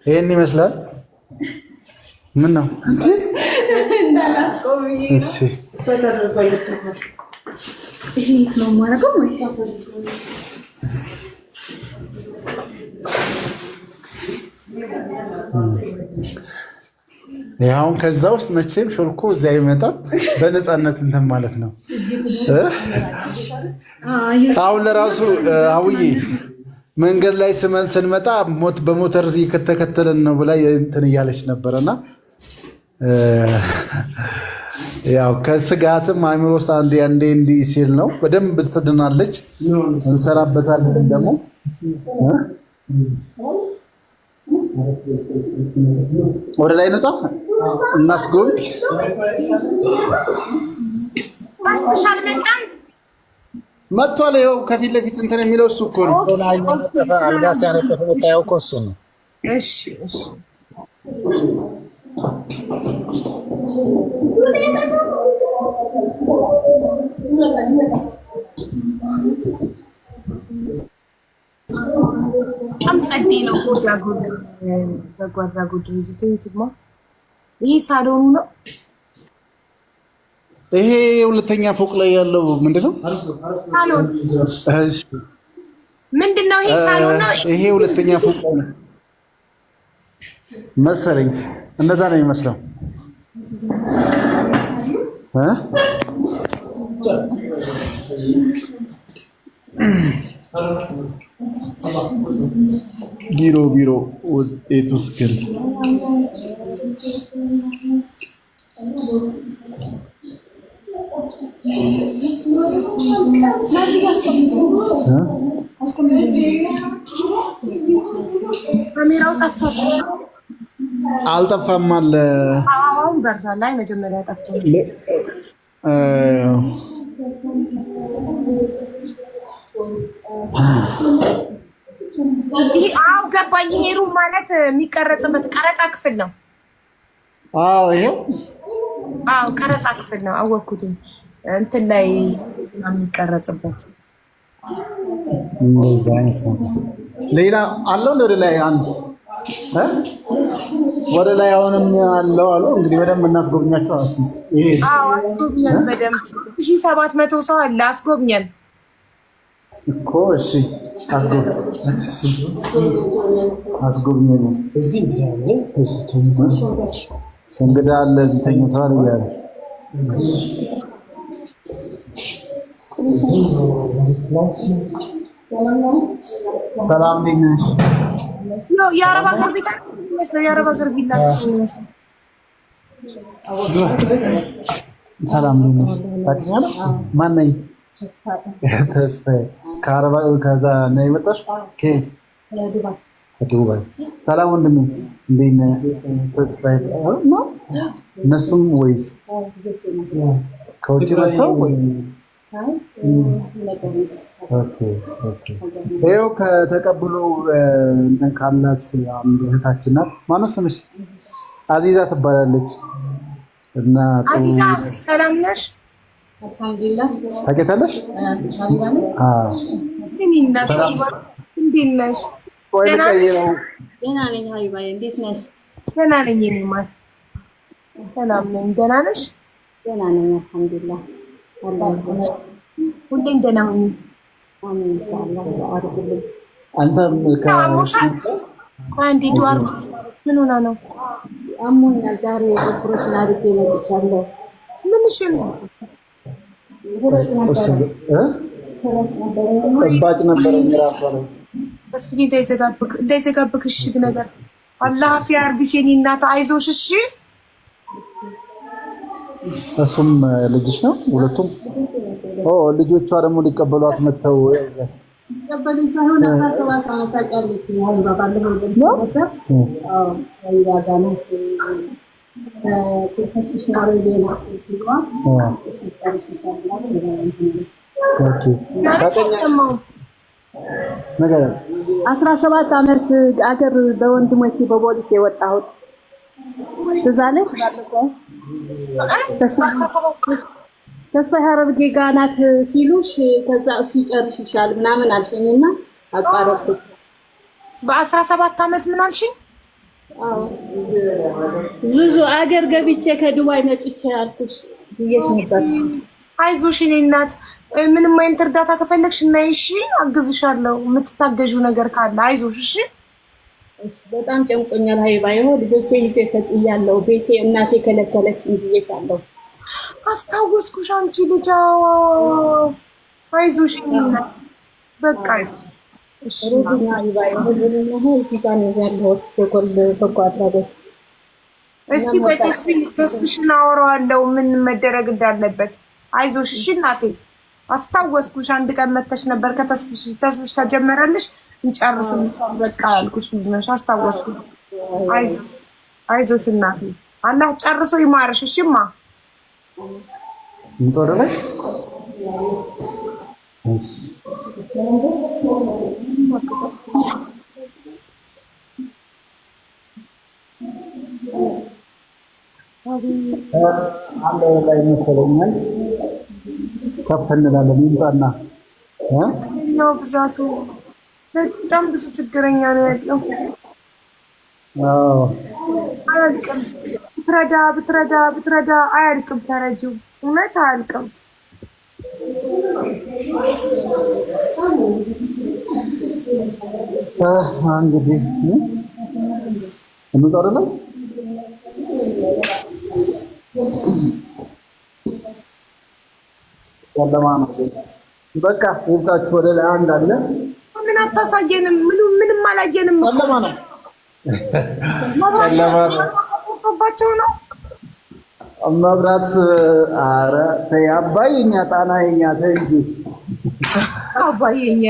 ይሄን ይመስላል። ምን ነው እሺ ይሄት ነው ማረገው ወይ ያው ከዛ ውስጥ መቼም ሾልኮ እዛ አይመጣም። በነፃነት እንትን ማለት ነው። አሁን ለራሱ አውዬ መንገድ ላይ ስንመጣ በሞተር እየተከተለን ነው ብላ እንትን እያለች ነበረና ያው ከስጋትም አእምሮ ውስጥ አንዴ እንዲህ ሲል ነው። በደንብ ትድናለች። እንሰራበታለን ደግሞ ወደ ላይ እንውጣ እናስጎብኝ። ማስፈሻል በጣም መጥቷል። ይኸው ከፊት ለፊት እንትን የሚለው እሱ እኮ ነው። አልጋ ሲያነጥፍ የምታየው እኮ እሱ ነው። እሺ እሺ በጣም ጸዴ ነው። በጎ አድራጎት ድርጅት ይትማ። ይሄ ሳሎኑ ነው። ይሄ ሁለተኛ ፎቅ ላይ ያለው ምንድነው? ሳሎን። እሺ ምንድነው? ይሄ ሳሎን ነው። ይሄ ሁለተኛ ፎቅ ላይ ነው መሰለኝ። እንደዛ ነው የሚመስለው። ቢሮ ውጤቱ እስክል ካሜራው ጠፍቷል። አልጠፋም አለ። አሁን በርታ ላይ መጀመሪያ ጠፍቷል። ይሄ አው ገባኝ። ይሄ ሩም ማለት የሚቀረጽበት ቀረጻ ክፍል ነው። አዎ ይሄው አው ቀረጻ ክፍል ነው። አወኩትኝ እንትን ላይ የሚቀረጽበት እንደዛ አይነት ነው። ሌላ አለው ወደ ላይ አንድ ወደ ላይ አሁንም አለው አሉ። እንግዲህ በደንብ እናስጎብኛቸው። አስንስ ይሄ አስጎብኘን በደንብ 700 ሰው አለ። አስጎብኘን እኮ እሺ፣ አስጎብኘን። እዚህ እንግዳ አለ እዚህ ተኝተዋል እያለ ሰላም ነሽ? ነው የአረብ ሀገር ቤት ነው። የአረብ ሀገር ቢላ ሰላም ነሽ? ታውቂኛለሽ? ማን ነኝ? ተስፋዬ ከአረብ ከዛ ነው የመጣሽ? ከዱባይ። ሰላም ወንድሜ፣ እንዴት ነህ? ተስፋዬ ነው። እነሱም ወይስ ከውጭ መጥተው ወይ? ኦኬ ይኸው ከተቀብሎ እንትን ካላት አንድ እህታችን ናት። ማነው ስምሽ? አዚዛ ትባላለች። እና አዚዛ ሰላም ነሽ? አልሐምዱሊላህ። ታውቂያታለሽ? አዎ። እንዴት ነሽ? ደህና ነኝ ሀቢባዬ፣ እንዴት ነሽ? ደህና ነኝ የኔ ማር። ሰላም ነኝ። ደህና ነሽ? ደህና ነኝ አልሐምዱሊላህ። ሁሌም ደህና ሁኚ። አንተም ከአንዴ ዱዋር ምን ሆና ነው? አሞኛል። ዛሬ ኦፕሬሽን አድርጌ መጥቻለሁ። ምንሽ ነው? ጠባጭ ነበረ ራሷ ነው። ተስፍዬ እንዳይዘጋብክ እሺ። ነገር አላህ አፊያ አርግሽ የኔ እናት፣ አይዞሽ እሺ። እሱም ልጅሽ ነው ሁለቱም? ልጆቿ ደግሞ ሊቀበሏት መተው ተቀበለኝ ሳይሆን አሳሰባት አመጣጫለች ነው ባባለሁ ነው ያጋና ተስፍሽናሪ ዴና ነገር 17 አመት አገር በወንድሞቼ በፖሊስ የወጣሁት ትዛለች ባለፈው ተስፋ ሀረርጌ ጋር ናት ሲሉሽ ከዛ እሱ ይጨርሽሻል ምናምን አልሽኝና አቋረጥኩ። በ17 አመት ምን አልሽኝ? አዎ ዙዙ አገር ገብቼ ከዱባይ መጥቼ አልኩሽ ብዬሽ ነበር። አይዞሽ እኔ እናት፣ ምንም አይነት እርዳታ ከፈለግሽ እና እሺ አግዝሻለሁ። የምትታገዢው ነገር ካለ አይዞሽ እሺ። እሺ በጣም ጨንቆኛል ሀይባዬ። ልጆቼ ይዤ ተጥያለሁ። ቤቴ እናቴ ከለከለችኝ ብዬሻለሁ። አስታወስኩሽ አንቺ ልጅ። አይዞሽ እናት በቃ እሺ። ሩድና ሀይባዬ ነው እዚህ ጋር ነው ያለሁት። በቆል በቋጥራበት እስቲ ቆይ ተስፍሽን አወራዋለሁ ምን መደረግ እንዳለበት። አይዞሽ እሺ እናቴ። አስታወስኩሽ አንድ ቀን መተሽ ነበር ተስፍሽ ከጀመረልሽ ይጨርስልሽ በቃ ያልኩሽ ልጅ ነሽ። አስታወስኩ። አይዞሽ እናቴ፣ አላህ ጨርሶ ይማርሽ እሺማ። እንጦረሽ አንድ ላይ መሰለኛል። ከፍ እንላለን። ይምጣና ነው ብዛቱ በጣም ብዙ ችግረኛ ነው ያለው። አያልቅም። ብትረዳ አያልቅም። ተረጂው እውነት አያልቅም። እንግዲህ እንውጣለን። በቃ ይብቃችሁ። ወደ ላይ አንድ አለ። ምን አታሳየንም? ምንም አላየንም። ጨለማ ነው። ባቸው ነው መብራት። ኧረ ተይ አባይ፣ የኛ ጣና የኛ ተይ እንጂ አባይ የኛ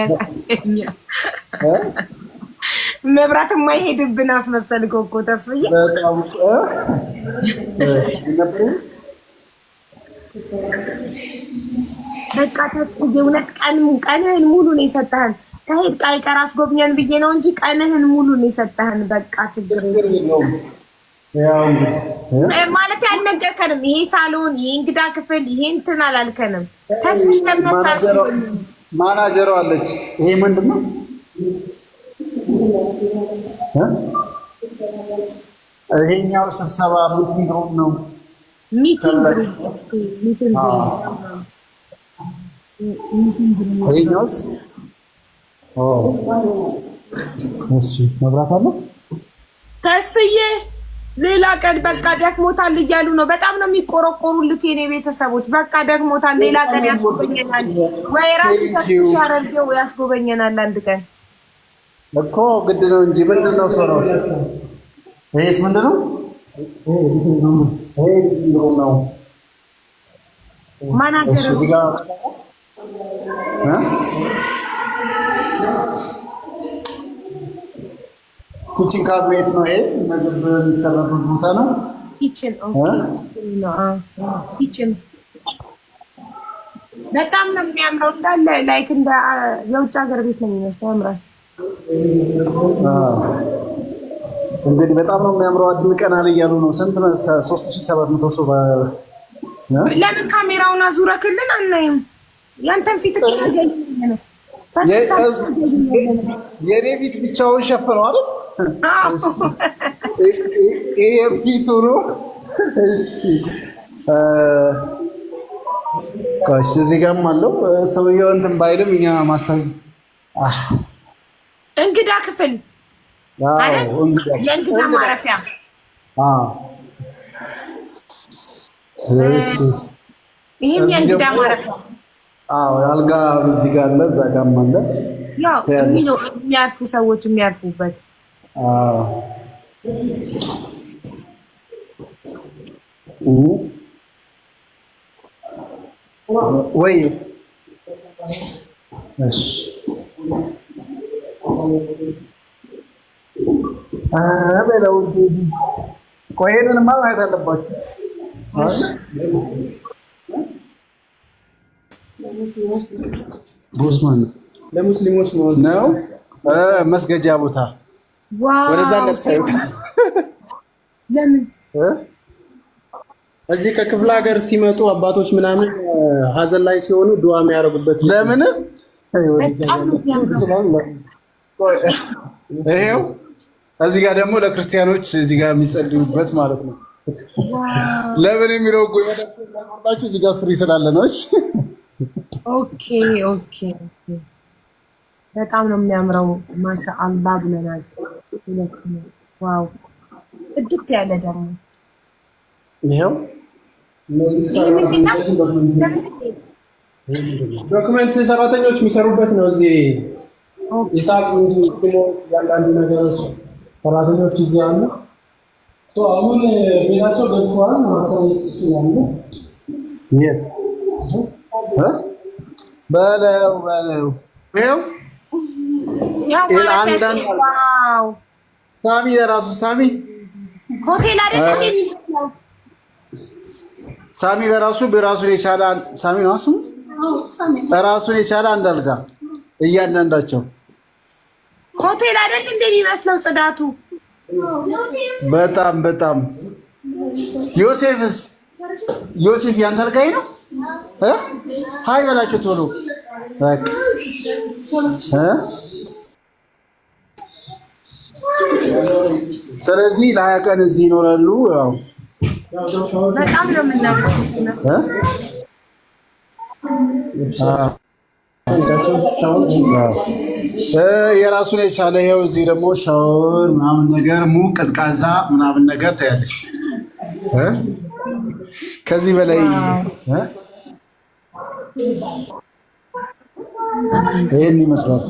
መብራት የማይሄድብን አስመሰልከው እኮ ተስፍዬ። በጣም በቃ ተስፍዬ እውነት ቀንህን ሙሉ ነው የሰጠህን። ከሄድ ቀር አስጎብኘን ብዬ ነው እንጂ ቀንህን ሙሉ ነው የሰጠህን። በቃ ችግር የለውም ማለት ያልነገርከንም። ይሄ ሳሎን፣ ይሄ እንግዳ ክፍል፣ ይሄ እንትን አላልከንም። ተስፍሽ ለምታስ ማናጀሯ አለች። ይሄ ምንድነው? ይሄኛው ስብሰባ ሚቲንግ ሩም ነው። ይሄኛውስ እሺ መብራት አለ። ተስፍዬ ሌላ ቀን በቃ ደክሞታል እያሉ ነው። በጣም ነው የሚቆረቆሩልክ የኔ ቤተሰቦች። በቃ ደክሞታል፣ ሌላ ቀን ያስጎበኘናል ወይ ራሱ ተስፍሽ አረገው ያስጎበኘናል አንድ ቀን እኮ ግድ ነው እንጂ ምንድነው ሰራው? ይሄስ ምንድነው? ይሄ ነው ማናጀር እዚህ ጋር ኪችን ካቢኔት ነው። ይሄ ምግብ የሚሰራበት ቦታ ነው። ኪችን ኪችን በጣም ነው የሚያምረው። እንዳለ ላይክ እንደ የውጭ ሀገር ቤት ነው የሚመስለው። ያምራል። እንግዲህ በጣም ነው የሚያምረው። አድንቀናል እያሉ ነው። ስንት 3700 ሰው ለምን ካሜራውን አዙረክልን አናይም? ያንተን ፊት ከያገኝ ነው የኔ ፊት ብቻውን ሸፈነው አይደል? ይሄ ፊቱ ነው። እሺ ካሽ እዚህ ጋርም አለው ሰውየው እንትን ባይልም እኛ ማስታወቅ እንግዳ ክፍል አይደል? የእንግዳ ማረፊያ ይሄም የእንግዳ ማረፊያ አልጋ እዚህ ጋር አለ፣ እዛ ጋርም አለ። ያው የሚያርፉ ሰዎች የሚያርፉበት ወይ እሺ በለው እንጂ ቆይንማ ማየት አለባችሁ። ቦስማን ለሙስሊሞች ነው መስገጃ ቦታ ዋው ወደዛ ለምሳሌ ለምን እዚህ ከክፍለ ሀገር ሲመጡ አባቶች ምናምን ሀዘን ላይ ሲሆኑ ዱዓ የሚያደርጉበት ለምን ይሄው እዚህ ጋር ደግሞ ለክርስቲያኖች እዚህ ጋር የሚጸልዩበት ማለት ነው። ለምን የሚለው ቆይታችሁ እዚህ ጋር ሱሪ ስላለ ነው። እሺ ኦኬ ኦኬ በጣም ነው የሚያምረው። ማሻአላህ ብለናል። ዋው እድት ያለ ደግሞ ይሄው ዶክመንት ሰራተኞች የሚሰሩበት ነው። እዚህ ሂሳብ ያንዳንዱ ነገሮች ሰራተኞች እዚህ አሉ። አሁን ቤታቸው ገብተዋል። ማሳየት ይችላሉ። በለው ይሄው ዋው ሳሚ ለራሱ ሳሚ ሆቴል አይደለም የሚመስለው። ሳሚ ለራሱ በራሱን የቻለ ሳሚ ነው እሱ ራሱን የቻለ አንድ አልጋ እያንዳንዳቸው ሆቴል አይደል እንደሚመስለው ጽዳቱ። በጣም በጣም ዮሴፍ ያንተ አልጋይ ነው። ሃይ በላችሁ ቶሎ በቃ ስለዚህ ለ20 ቀን እዚህ ይኖራሉ። ያው በጣም ነው የምናምረው። የራሱን የቻለ ይኸው እዚህ ደግሞ ሻወር ምናምን ነገር ሙቅ ቀዝቃዛ ምናምን ነገር ታያለች። ከዚህ በላይ ይሄን ይመስላል።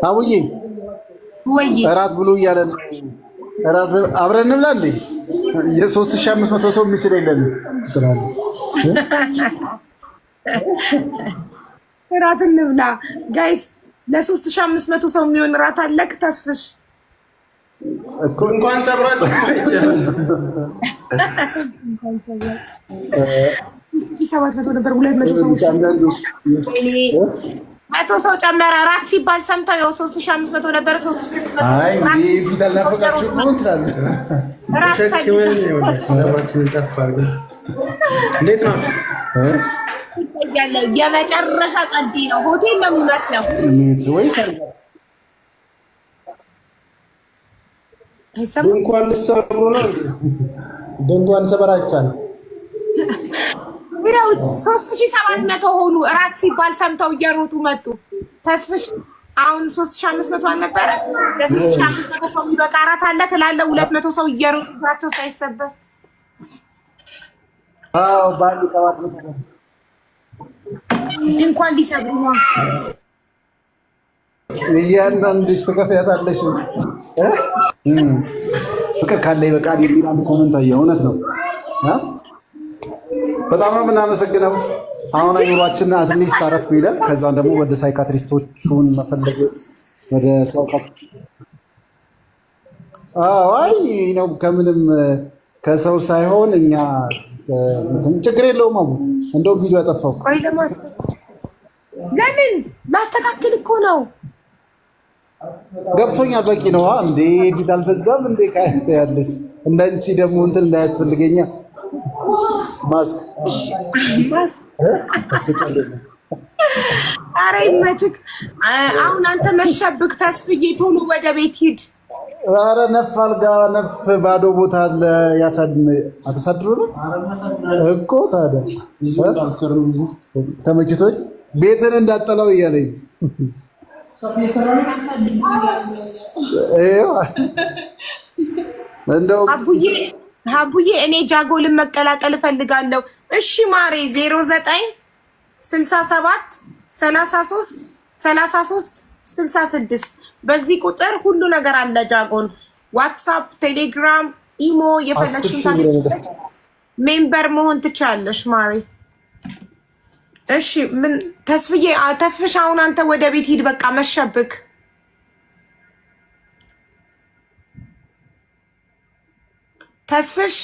አቡዬ እራት ብሉ እያለ ነው። እራት አብረን እንብላ እንዴ? የ3500 ሰው የሚችል የለም ትላለህ። እራት እንብላ ጋይስ። ለ3500 ሰው የሚሆን እራት አለክ ተስፍሽ እኮ እንኳን ሰብራችሁ አይቻልም። እንኳን ሰብራችሁ 700 ነበር 200 ሰዎች 100 ሰው ጨመረ። እራት ሲባል ሰምተው ያው 3500 ነበር 3600። አይ እንዴ ፊታል ናፈቃችሁ ነው ትላለህ። እራት ፈልገን እንዴት ነው ያለ የመጨረሻ ጸዴ ነው። ሆቴል ነው የሚመስለው ወይስ ድንኳን ልትሰሩ ነው? ድንኳን ሰበራ አይቻልም። ብለው 3700 ሆኑ። እራት ሲባል ሰምተው እየሮጡ መጡ። ተስፍሽ አሁን 3500 አልነበረ? ለ3500 ሰው የሚበቃ እራት አለ ክላለ 200 ሰው እየሮጡ ናቸው ሳይሰበር። አዎ ባንዲ ቀዋት ነው ድንኳን ሊሰብሩ ነው። እያንዳንድሽ ተከፍያታለሽ። ፍቅር ካለ ይበቃል የሚል አንድ ኮሜንት አየሁ። እውነት ነው። በጣም ነው የምናመሰግነው። አሁን አይኑራችን አትሊስት አረፍ ይላል። ከዛም ደግሞ ወደ ሳይካትሪስቶቹን መፈለግ ወደ አይ ነው ከምንም ከሰው ሳይሆን እኛ ችግር የለውም። አቡ እንደው ቪዲዮ ያጠፋው ቆይ ለምን ላስተካክል እኮ ነው። ገብቶኛል። በቂ ነው እንዴ? ቪዲዮ አልተዛም እንዴ? ካይተ ያለሽ እንዳንቺ ደግሞ እንትን እንዳያስፈልገኛ ማስክ ኧረ ይመችክ። አሁን አንተ መሸብክ። ተስፍዬ ቶሎ ወደ ቤት ሂድ። ኧረ ነፍ አልጋ ነፍ ባዶ ቦታ አለ። አተሳድሮ ነው እኮ ታዲያ ተመችቶኝ ቤትን እንዳጠላው እያለኝ እንደው ሀቡዬ እኔ ጃጎልን መቀላቀል እፈልጋለሁ። እሺ ማሬ 09 67 33 33 66 በዚህ ቁጥር ሁሉ ነገር አለ። ጃጎል ዋትሳፕ፣ ቴሌግራም፣ ኢሞ የፈለግሽውን ሜምበር መሆን ትችላለሽ ማሬ። እሺ ምን ተስፍሽ አሁን አንተ ወደ ቤት ሂድ። በቃ መሸብክ። ተስፍሽ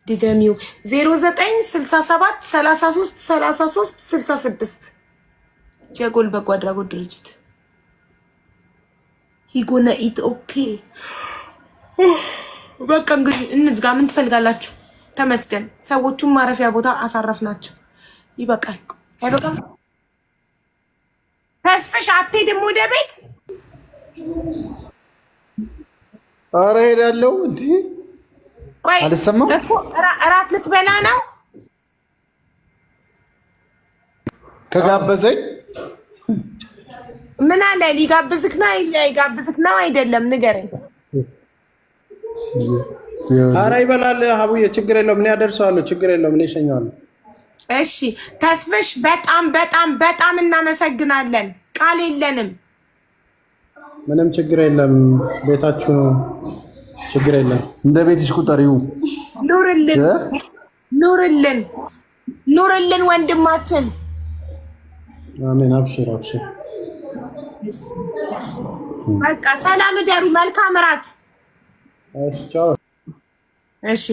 ድገሚው 09 67 33 33 66 ጀጎል በጎ አድራጎት ድርጅት ሂጎና ኢት ኦኬ። በቃ እንግዲህ እንዝጋ። ምን ትፈልጋላችሁ? ተመስገን። ሰዎቹን ማረፊያ ቦታ አሳረፍናቸው። ይበቃል። አይበቃም? ተስፍሽ አትሄድም ወደ ቤት? ኧረ ሄዳለሁ። እንዴ ቆይ አልሰማም እኮ እራት ልትበላ ነው? ከጋበዘኝ ምን አለ? ሊጋብዝክ ነው አይጋብዝክ ነው አይደለም? ንገረኝ። ኧረ ይበላል ሀቡዬ፣ ችግር የለውም። እኔ አደርሰዋለሁ። ችግር የለውም። እኔ እሸኘዋለሁ። እሺ ተስፍሽ በጣም በጣም በጣም እናመሰግናለን። ቃል የለንም። ምንም ችግር የለም። ቤታችሁ ነው። ችግር የለም። እንደ ቤትሽ ቁጠሪው። ኑርልን ኑርልን ኑርልን ወንድማችን። አሜን። አብሽር አብሽር። በቃ ሰላም እደሩ። መልካም እራት። እሺ ቻው። እሺ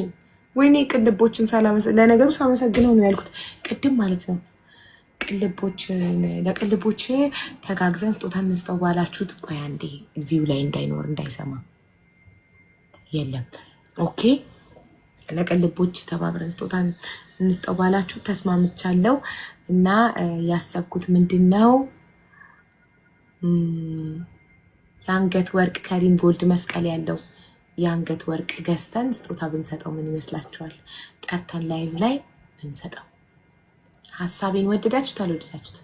ወይኔ ቅልቦችን ለነገሩ ሳመሰግነው ነው ያልኩት ቅድም ማለት ነው። ለቅልቦች ተጋግዘን ስጦታ እንስጠው ባላችሁት፣ ቆይ አንዴ ቪው ላይ እንዳይኖር እንዳይሰማ የለም። ኦኬ ለቅልቦች ተባብረን ስጦታ እንስጠው ባላችሁት ተስማምቻለሁ። እና ያሰብኩት ምንድነው የአንገት ወርቅ ከሪም ጎልድ መስቀል ያለው የአንገት ወርቅ ገዝተን ስጦታ ብንሰጠው ምን ይመስላችኋል? ጠርተን ላይቭ ላይ ብንሰጠው። ሀሳቤን ወደዳችሁት አልወደዳችሁት?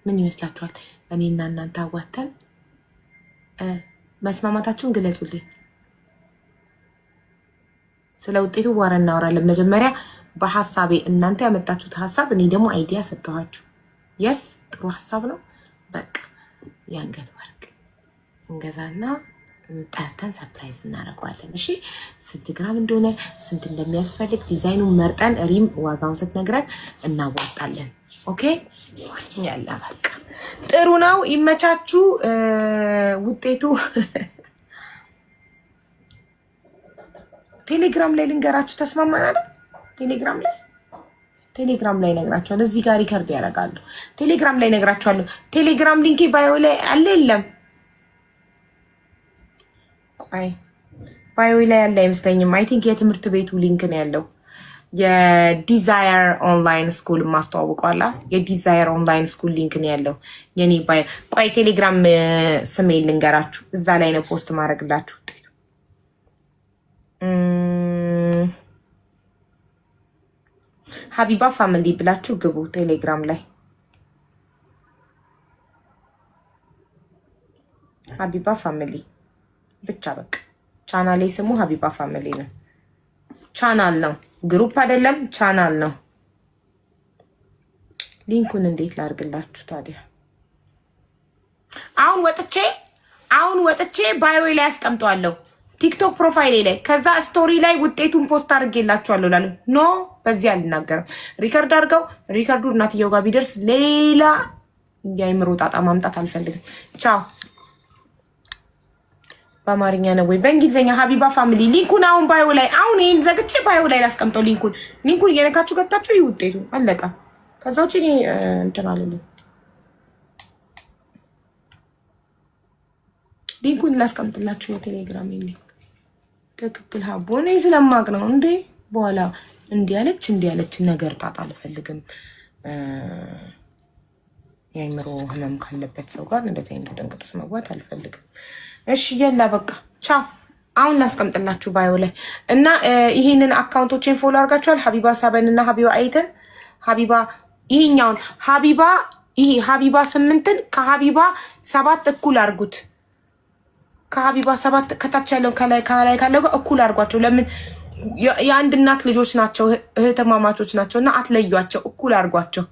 ምን ይመስላችኋል? እኔና እናንተ አዋተን መስማማታችሁን ግለጹልኝ። ስለ ውጤቱ በኋላ እናወራለን። መጀመሪያ በሀሳቤ እናንተ ያመጣችሁት ሀሳብ፣ እኔ ደግሞ አይዲያ ሰጠኋችሁ። የስ ጥሩ ሀሳብ ነው። በቃ የአንገት ወርቅ እንገዛና ጠርተን ሰርፕራይዝ እናደርገዋለን። እሺ ስንት ግራም እንደሆነ ስንት እንደሚያስፈልግ ዲዛይኑን መርጠን ሪም ዋጋውን ስትነግረን እናዋጣለን። ኦኬ ያላ በቃ ጥሩ ነው። ይመቻችሁ። ውጤቱ ቴሌግራም ላይ ልንገራችሁ። ተስማማን አይደል? ቴሌግራም ላይ ነግራችኋለሁ። እዚህ ጋር ሪከርድ ያደርጋሉ። ቴሌግራም ላይ ነግራችኋለሁ። ቴሌግራም ሊንኬ ባዮ ላይ አለ የለም? ቆይ ባዮ ላይ ያለ አይመስለኝም። አይ ቲንክ የትምህርት ቤቱ ሊንክ ነው ያለው። የዲዛየር ኦንላይን ስኩል ማስተዋወቋላ። የዲዛየር ኦንላይን ስኩል ሊንክ ነው ያለው የኔ ባዮ። ቆይ ቴሌግራም ስሜ ልንገራችሁ። እዛ ላይ ነው ፖስት ማድረግላችሁ። ሀቢባ ፋሚሊ ብላችሁ ግቡ ቴሌግራም ላይ። ሀቢባ ፋሚሊ ብቻ በቃ። ቻናሌ ስሙ ሀቢባ ፋሚሊ ነው። ቻናል ነው፣ ግሩፕ አይደለም፣ ቻናል ነው። ሊንኩን እንዴት ላድርግላችሁ ታዲያ? አሁን ወጥቼ ባዮ ላይ አስቀምጠዋለሁ። ቲክቶክ ፕሮፋይሌ ላይ ከዛ ስቶሪ ላይ ውጤቱን ፖስት አድርጌላችኋለሁ ላሉ ኖ በዚህ አልናገርም። ሪከርድ አድርገው ሪከርዱ እናትየው ጋር ቢደርስ ሌላ የአይምሮ ጣጣ ማምጣት አልፈልግም። ቻው። በአማርኛ ነው ወይ በእንግሊዝኛ? ሀቢባ ፋሚሊ ሊንኩን አሁን ባዮ ላይ አሁን ይሄን ዘግቼ ባዮ ላይ ላስቀምጠው። ሊንኩን እየነካችሁ ገብታችሁ ይህ ውጤቱ አለቀ። ከዛ ውጭ እኔ እንትን አልልም። ሊንኩን ላስቀምጥላችሁ የቴሌግራም ሊንክ። ትክክል ሀቦ እኔ ስለማቅ ነው እንዴ። በኋላ እንዲያለች ነገር ጣጣ አልፈልግም። የአይምሮ ህመም ካለበት ሰው ጋር እንደዚህ አይነት ደንቅጡስ መግባት አልፈልግም። እሺ የላ በቃ ቻው። አሁን ላስቀምጥላችሁ ባዮ ላይ እና ይሄንን አካውንቶችን ፎሎ አድርጋችኋል። ሀቢባ ሰበን እና ሀቢባ አይተን ሀቢባ ይሄኛውን ሀቢባ 8ን ከሀቢባ 7 እኩል አድርጉት። ከሀቢባ 7 ከታች ያለው ከላይ ካለው ጋር እኩል አድርጓቸው። ለምን የአንድ እናት ልጆች ናቸው፣ እህትማማቾች ናቸው እና አትለዩዋቸው፣ እኩል አድርጓቸው።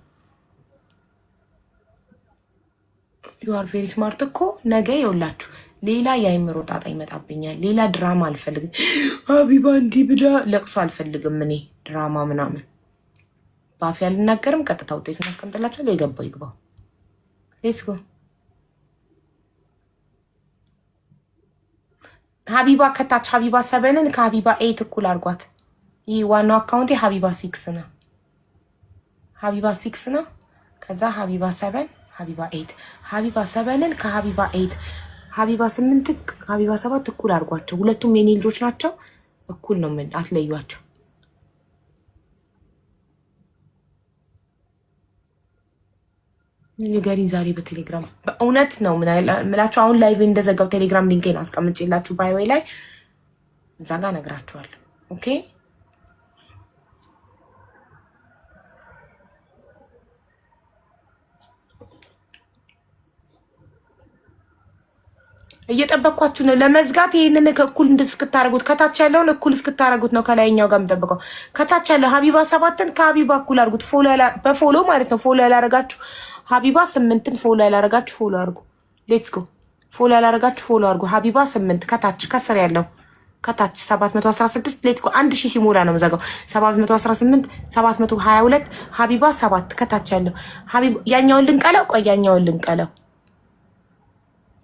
ዩ አር ቬሪ ስማርት እኮ። ነገ ይኸውላችሁ ሌላ የአይምሮ ጣጣ ይመጣብኛል። ሌላ ድራማ አልፈልግም። ሀቢባ እንዲህ ብላ ለቅሶ አልፈልግም። እኔ ድራማ ምናምን በአፌ አልናገርም። ቀጥታ ውጤቱን አስቀምጥላችኋለሁ። የገባው ይግባው። ሌትስ ጎ። ሀቢባ ከታች ሀቢባ 7ን ከሀቢባ 8 እኩል አድርጓት። ይህ ዋናው አካውንቴ ሀቢባ 6 ነው። ሀቢባ 6 ነው። ከዛ ሀቢባ 7 ሀቢባ 8 ሀቢባ 7ን ከሀቢባ 8 ሀቢባ 8ን ከሀቢባ 7 እኩል አድርጓቸው። ሁለቱም የኔ ልጆች ናቸው። እኩል ነው፣ ምን አትለዩዋቸው። ንገሪኝ ዛሬ በቴሌግራም በእውነት ነው ምላችሁ። አሁን ላይቭ እንደዘጋው ቴሌግራም ሊንኬን አስቀምጬላችሁ ባዮ ላይ እዛ ጋር ነግራችኋለሁ። ኦኬ እየጠበቅኳችሁ ነው ለመዝጋት። ይሄንን እኩል እስክታረጉት ከታች ያለውን እኩል እስክታረጉት ነው ከላይኛው ጋር የምጠብቀው። ከታች ያለው ሀቢባ 7ን ከሀቢባ እኩል አድርጉት። በፎሎ ማለት ነው። ፎሎ ያላረጋችሁ ሀቢባ 8ን ፎሎ ያላረጋችሁ ፎሎ አድርጉ። ሌትስ ጎ። ፎሎ ያላረጋችሁ ፎሎ አድርጉ። ሀቢባ 8 ከታች ከስር ያለው ከታች 716 ሌትስ ጎ። 1000 ሲሞላ ነው የምዘጋው። 718 722 ሀቢባ 7 ከታች ያለው ሀቢባ ያኛውን ልንቀለው። ቆይ ያኛውን ልንቀለው።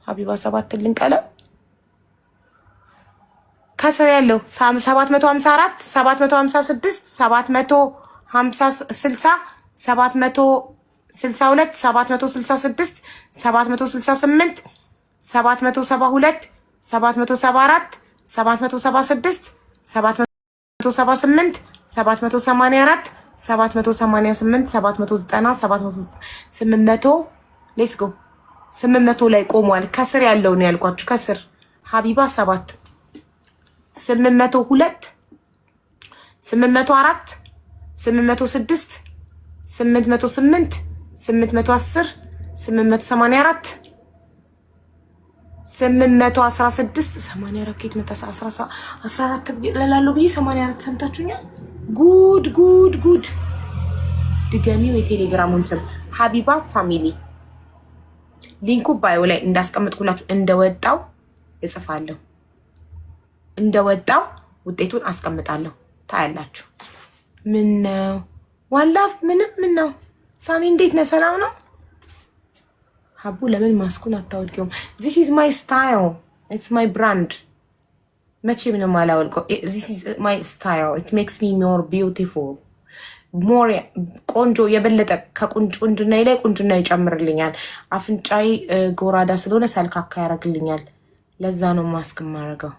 ሀቢባ 7 ልንቀለው። ከስር ያለው 754 756 750 60 762 766 768 772 774 776 778 784 788 790 800 ሌትስ ጎ 800 ላይ ቆሟል። ከስር ያለው ነው ያልኳችሁ። ከስር ሀቢባ 7 802 804 806 808 810 884 816 84 ኬት መጣ 14 ላለው ብዬ 84 ሰምታችሁኛል። ጉድ ድጋሚው የቴሌግራሙን ስም ሀቢባ ፋሚሊ ሊንኩ ባዮ ላይ እንዳስቀምጥኩላችሁ እንደወጣው እጽፋለሁ። እንደወጣው ውጤቱን አስቀምጣለሁ። ታያላችሁ። ምን ነው ዋላፍ ምን ነው ሳሚ እንዴት ነህ? ሰላም ነው? ሀቡ ለምን ማስኩን አታወልቂውም? This is my style. It's my brand. መቼም ነው የማላወልቀው። this is my style, it makes me more beautiful, more ቆንጆ የበለጠ ከቁንጅና ላይ ቁንጅና ይጨምርልኛል። አፍንጫይ ጎራዳ ስለሆነ ሰልካካ ያደርግልኛል። ለዛ ነው ማስክ ማረጋው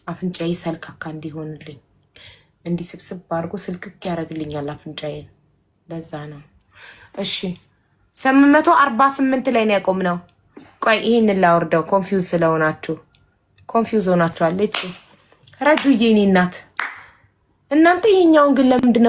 አፍንጫይ ሰልካካ እንዲሆንልኝ። እንዲህ ስብስብ አድርጎ ስልክክ ያደርግልኛል አፍንጫዬ። ለዛ ነው። እሺ 848 ላይ ነው ያቆምነው። ቆይ ይሄን ላወርደው ኮንፊውዝ ስለሆናችሁ ኮንፊውዝ ሆናችኋል። ረጁዬ እኔ እናት እናንተ ይሄኛውን ግን ለምንድን ነው